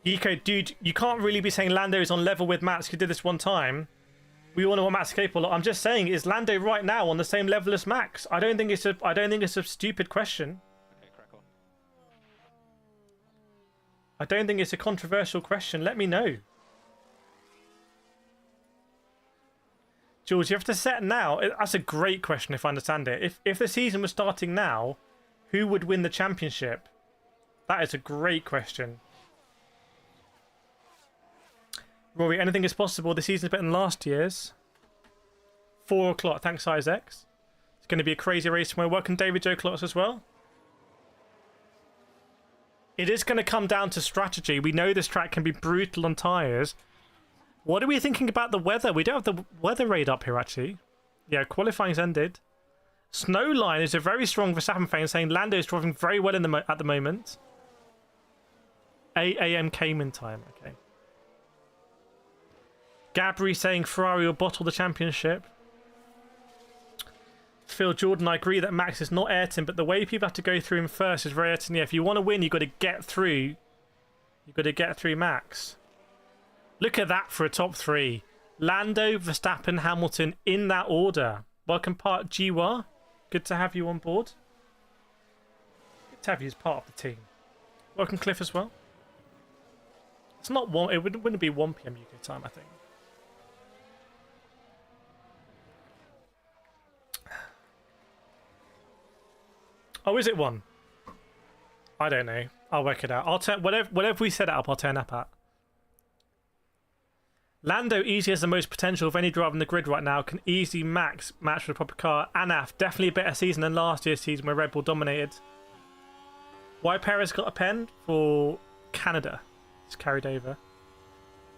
A: Yiko, dude, you can't really be saying Lando is on level with Max, who did this one time. We all know what Max is capable of. I'm just saying, is Lando right now on the same level as Max? I don't think it's a stupid question.
B: Okay, crack on.
A: I don't think it's a controversial question. Let me know. George, you have to set now. That's a great question if I understand it. If the season was starting now, who would win the championship? That is a great question. Rory, anything is possible. The season's better than last year's. 4 o'clock. Thanks, Isaacs. It's going to be a crazy race tomorrow. Welcome, David Joe Clotts as well. It is going to come down to strategy. We know this track can be brutal on tyres. What are we thinking about the weather? We don't have the weather raid up here, actually. Yeah, qualifying's ended. Snowline is a very strong Verstappen fan saying Lando is driving very well at the moment. 8 AM Cayman time, okay. Gabri saying Ferrari will bottle the championship. Phil Jordan, I agree that Max is not Ayrton, but the way people have to go through him first is very Ayrton. Yeah, if you want to win, you've got to get through. You've got to get through Max. Look at that for a top 3. Lando, Verstappen, Hamilton in that order. Welcome, Part Jiwa. Good to have you on board. Good to have you as part of the team. Welcome, Cliff, as well. It's not one. It wouldn't be 1 PM UK time, I think. Oh, is it 1? I don't know. I'll work it out. I'll turn whatever we set it up. I'll turn up at. Lando easily has the most potential of any driver in the grid right now. Can easily match with a proper car. Anaf, definitely a better season than last year's season where Red Bull dominated. Why Perez got a pen? For Canada. It's carried over.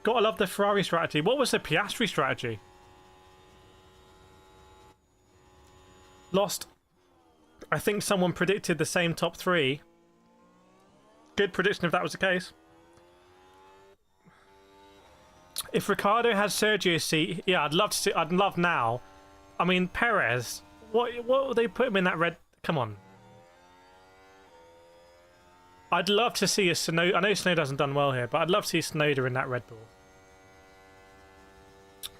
A: Gotta love the Ferrari strategy. What was the Piastri strategy? Lost. I think someone predicted the same top 3. Good prediction if that was the case. If Ricardo has Sergio's seat, yeah, I'd love to see. I'd love now. I mean, Perez. What would they put him in that red? Come on. I'd love to see a Sonoda. I know Sonoda hasn't done well here, but I'd love to see Sonoda in that Red Bull.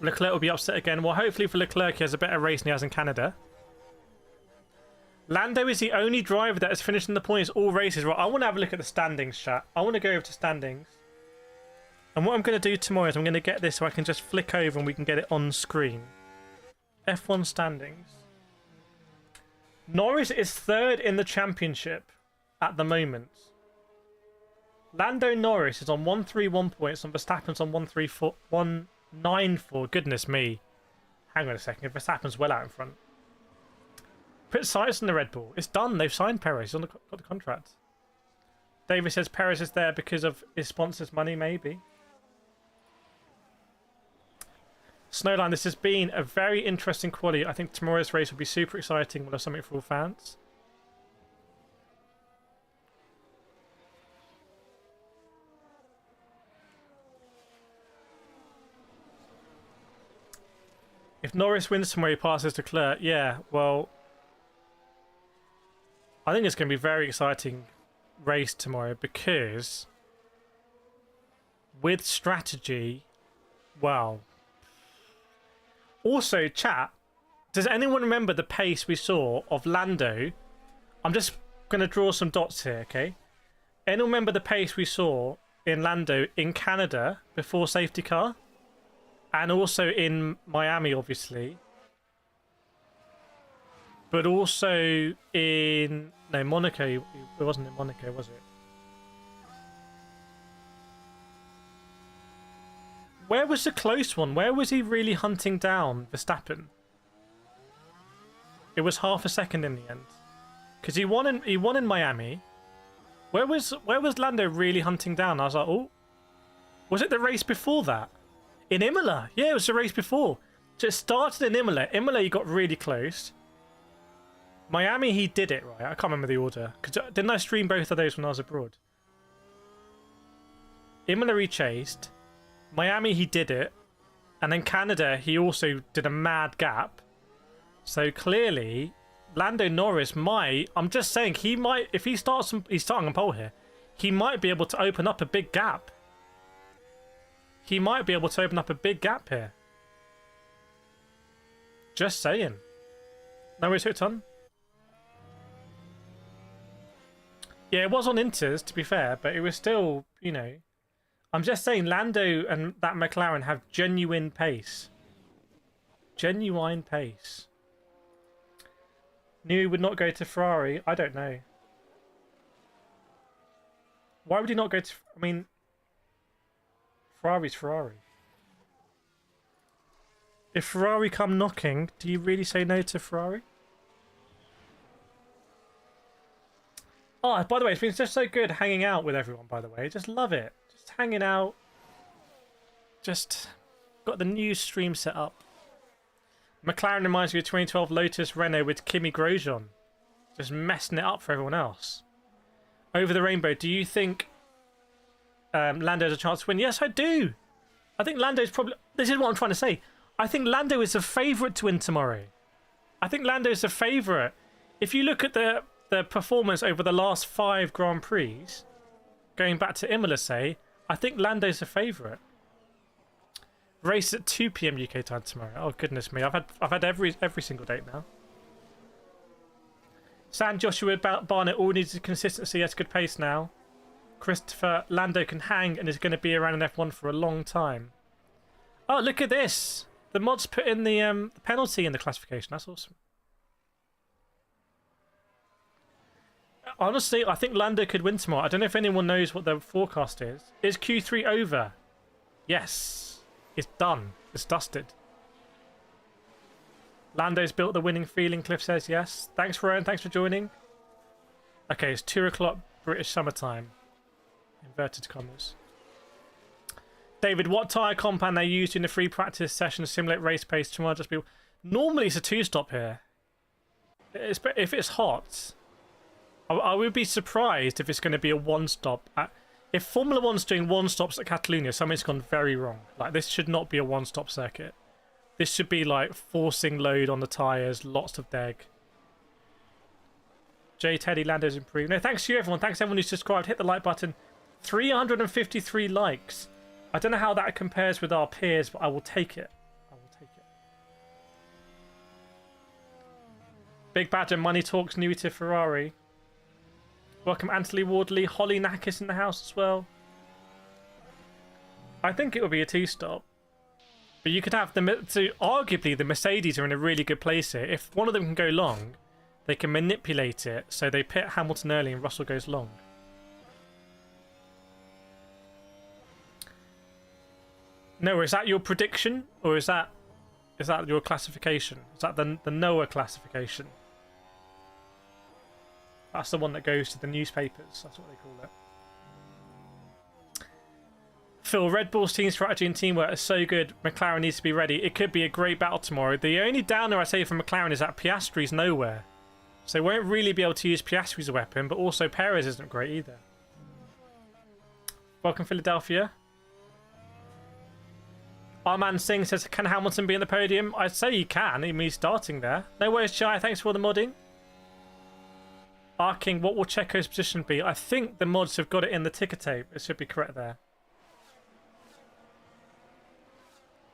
A: Leclerc will be upset again. Well, hopefully for Leclerc, he has a better race than he has in Canada. Lando is the only driver that has finished in the points all races. Right, I want to have a look at the standings, chat. I want to go over to standings. And what I'm going to do tomorrow is I'm going to get this so I can just flick over and we can get it on screen. F1 standings. Norris is 3rd in the championship at the moment. Lando Norris is on 131 points and Verstappen's on 194. Goodness me. Hang on a second. Verstappen's well out in front. Put Sainz in the Red Bull. It's done. They've signed Perez. He's got the contract. David says Perez is there because of his sponsors' money, maybe. Snowline, this has been a very interesting quali. I think tomorrow's race will be super exciting. We'll have something for all fans. If Norris wins tomorrow, he passes to Leclerc. Yeah, well, I think it's going to be a very exciting race tomorrow because with strategy, well. Also, chat, does anyone remember the pace we saw of Lando? I'm just going to draw some dots here, okay? Anyone remember the pace we saw in Lando in Canada before safety car? And also in Miami, obviously. But also in... No, Monaco. It wasn't in Monaco, was it? Where was the close one? Where was he really hunting down Verstappen? It was half a second in the end. Because he won in Miami. Where was Lando really hunting down? I was like, oh. Was it the race before that? In Imola. Yeah, it was the race before. So it started in Imola. Imola, he got really close. Miami, he did it, right? I can't remember the order. Because didn't I stream both of those when I was abroad? Imola, he chased. Miami, he did it. And then Canada, he also did a mad gap. So clearly, Lando Norris might... I'm just saying, he might... If he starts... He's starting on pole here. He might be able to open up a big gap. He might be able to open up a big gap here. Just saying. No worries, hooked on. Yeah, it was on Inters, to be fair, but it was still, you know... I'm just saying, Lando and that McLaren have genuine pace. Genuine pace. Knew he would not go to Ferrari. I don't know. Why would he not go to... I mean... Ferrari's Ferrari. If Ferrari come knocking, do you really say no to Ferrari? Oh, by the way, it's been just so good hanging out with everyone, by the way. Just love it. Just hanging out. Just got the new stream set up. McLaren reminds me of 2012 Lotus Renault with Kimi Grosjean. Just messing it up for everyone else. Over the rainbow, do you think Lando has a chance to win? Yes, I do. I think Lando's probably... This is what I'm trying to say. I think Lando is the favourite to win tomorrow. I think Lando is the favourite. If you look at the performance over the last 5 Grand Prix, going back to Imola, say, I think Lando's the favourite. Race at 2 PM UK time tomorrow. Oh goodness me, I've had every single date now. Sam Joshua Barnett all needs consistency. That's good pace now. Christopher, Lando can hang and is going to be around in F1 for a long time. Oh, look at this! The mods put in the penalty in the classification. That's awesome. Honestly, I think Lando could win tomorrow. I don't know if anyone knows what the forecast is. Is Q3 over? Yes. It's done. It's dusted. Lando's built the winning feeling, Cliff says yes. Thanks, Ryan. Thanks for joining. Okay, it's 2 o'clock British summertime. Inverted commas. David, what tyre compound they used in the free practice session to simulate race pace tomorrow? Just be normally it's a 2-stop here. If it's hot, I would be surprised if it's going to be a 1-stop. If Formula 1's doing 1-stops at Catalonia, something's gone very wrong. Like, this should not be a 1-stop circuit. This should be like forcing load on the tyres, lots of deg. J Teddy, Lando's improved. No, thanks to you everyone. Thanks to everyone who's subscribed. Hit the like button. 353 likes. I don't know how that compares with our peers, but I will take it. I will take it. Big Badger, Money Talks, new to Ferrari. Welcome Anthony Wardley, Holly Nackis in the house as well. I think it would be a 2-stop. But you could have arguably the Mercedes are in a really good place here. If one of them can go long, they can manipulate it so they pit Hamilton early and Russell goes long. No, is that your prediction or is that your classification? Is that the Noah classification? That's the one that goes to the newspapers. That's what they call it. Phil, Red Bull's team strategy and teamwork are so good. McLaren needs to be ready. It could be a great battle tomorrow. The only downer I say for McLaren is that Piastri's nowhere. So they won't really be able to use Piastri as a weapon, but also Perez isn't great either. Welcome, Philadelphia. Our man Singh says, can Hamilton be in the podium? I'd say he can. I mean, he's starting there. No worries, Chai. Thanks for the modding. King, what will Checo's position be? I think the mods have got it in the ticker tape. It should be correct there.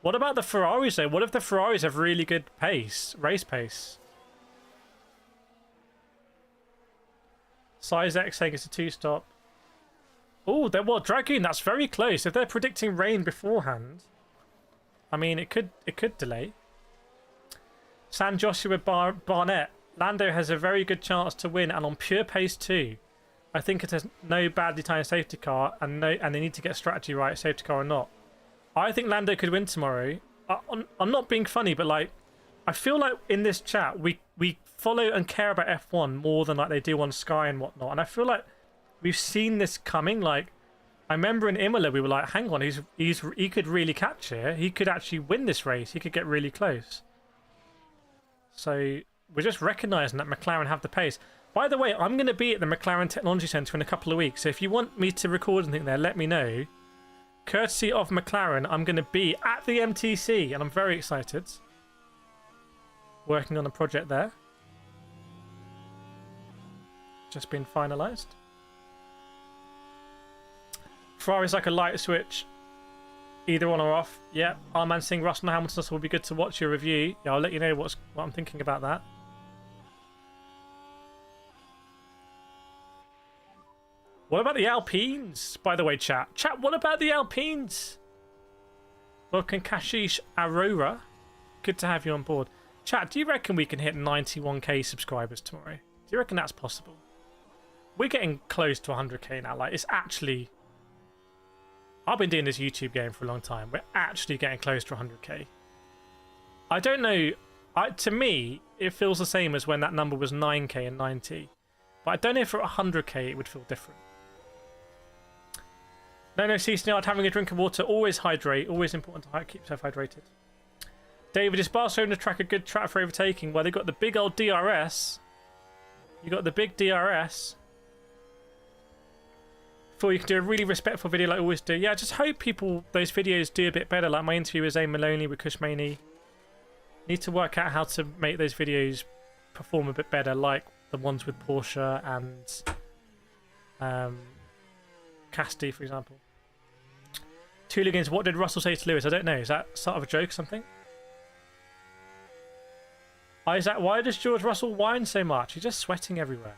A: What about the Ferraris though? What if the Ferraris have really good pace, race pace? Size X saying it's a 2-stop. Oh, they're what? Dragoon, that's very close. If they're predicting rain beforehand, I mean, it could delay. San Joshua Barnett. Lando has a very good chance to win, and on pure pace too. I think it has no badly timed safety car, and they need to get strategy right, safety car or not. I think Lando could win tomorrow. I'm not being funny, but like, I feel like in this chat we follow and care about F1 more than like they do on Sky and whatnot, and I feel like we've seen this coming. Like, I remember in Imola we were like, hang on, he could really catch here. He could actually win this race. He could get really close. So we're just recognising that McLaren have the pace. By the way, I'm going to be at the McLaren Technology Centre in a couple of weeks, so if you want me to record anything there, let me know. Courtesy of McLaren, I'm going to be at the MTC, and I'm very excited. Working on a project there. Just been finalised. Ferrari's like a light switch. Either on or off. Yeah, our man Singh, Russell and Hamilton, so will be good to watch your review. Yeah, I'll let you know what I'm thinking about that. What about the Alpines, by the way, chat? Chat, what about the Alpines? Welcome, Kashish Arora. Good to have you on board. Chat, do you reckon we can hit 91k subscribers tomorrow? Do you reckon that's possible? We're getting close to 100k now. Like, it's actually... I've been doing this YouTube game for a long time. We're actually getting close to 100k. I don't know. To me, it feels the same as when that number was 9k and 90. But I don't know if for 100k it would feel different. No, cease not having a drink of water. Always hydrate. Always important to keep yourself hydrated. David, is Barcelona track a good track for overtaking? Well, they got the big old DRS. You got the big DRS. Before you can do a really respectful video like I always do. Yeah, I just hope those videos do a bit better. Like my interview with Zayn Maloney with Kushmani. Need to work out how to make those videos perform a bit better, like the ones with Porsche and Casti, for example. Tooligans, what did Russell say to Lewis? I don't know. Is that sort of a joke or something? Isaac, why does George Russell whine so much? He's just sweating everywhere.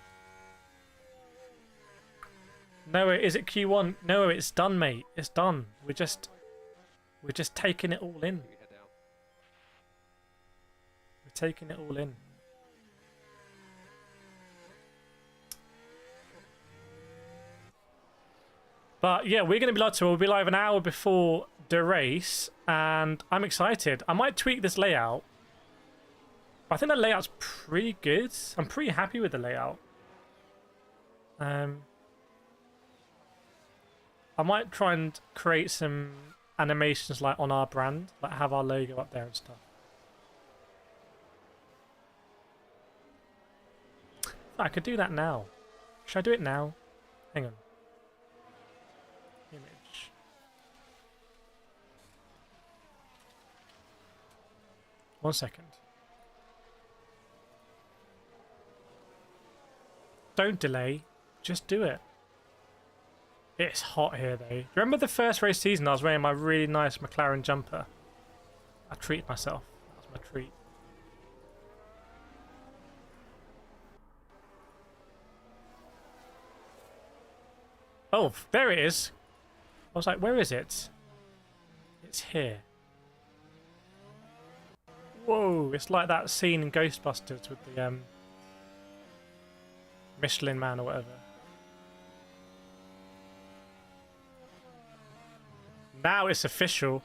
A: No, is it Q1? No, it's done, mate. It's done. We're just taking it all in. We're taking it all in. But yeah, we're going to be live tomorrow. We'll be live an hour before the race, and I'm excited. I might tweak this layout. I think the layout's pretty good. I'm pretty happy with the layout. I might try and create some animations like on our brand, like have our logo up there and stuff. I could do that now. Should I do it now? Hang on. Image. One second. Don't delay. Just do it. It's hot here though. Do you remember the first race season I was wearing my really nice McLaren jumper? I treated myself. That was my treat. Oh, there it is. I was like, where is it? It's here. Whoa, it's like that scene in Ghostbusters with the Michelin Man or whatever. Now it's official.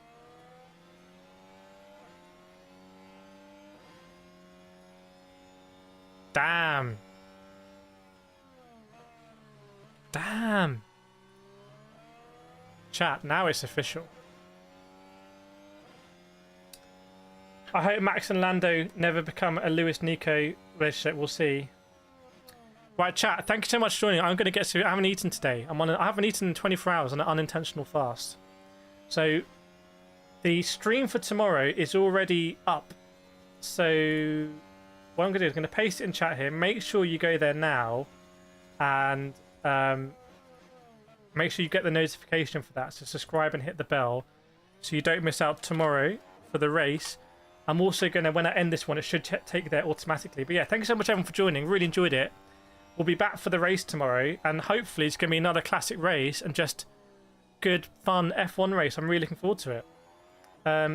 A: Damn. Damn. Chat, now it's official. I hope Max and Lando never become a Lewis-Nico relationship. We'll see. Right, chat, thank you so much for joining. I'm going to get to... I haven't eaten today. I haven't eaten in 24 hours on an unintentional fast. So, the stream for tomorrow is already up. So, what I'm going to do is I'm going to paste it in chat here. Make sure you go there now. And... make sure you get the notification for that, so subscribe and hit the bell so you don't miss out tomorrow for the race. I'm also going to, when I end this one, it should take there automatically. But yeah, thank you so much everyone for joining. Really enjoyed it. We'll be back for the race tomorrow, and hopefully it's going to be another classic race and just good, fun F1 race. I'm really looking forward to it.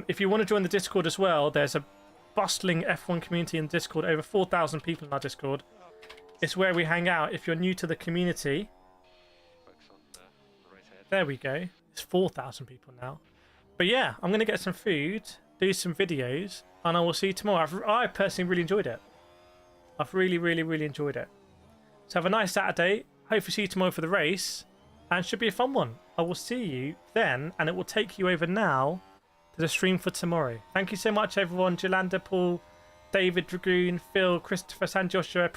A: If you want to join the Discord as well, there's a bustling F1 community in Discord. Over 4,000 people in our Discord. It's where we hang out. If you're new to the community... There we go. It's 4,000 people now. But yeah, I'm going to get some food, do some videos, and I will see you tomorrow. I personally really enjoyed it. I've really, really, really enjoyed it. So have a nice Saturday. Hopefully see you tomorrow for the race. And it should be a fun one. I will see you then, and it will take you over now to the stream for tomorrow. Thank you so much, everyone. Jolanda, Paul, David, Dragoon, Phil, Christopher, San Joshua.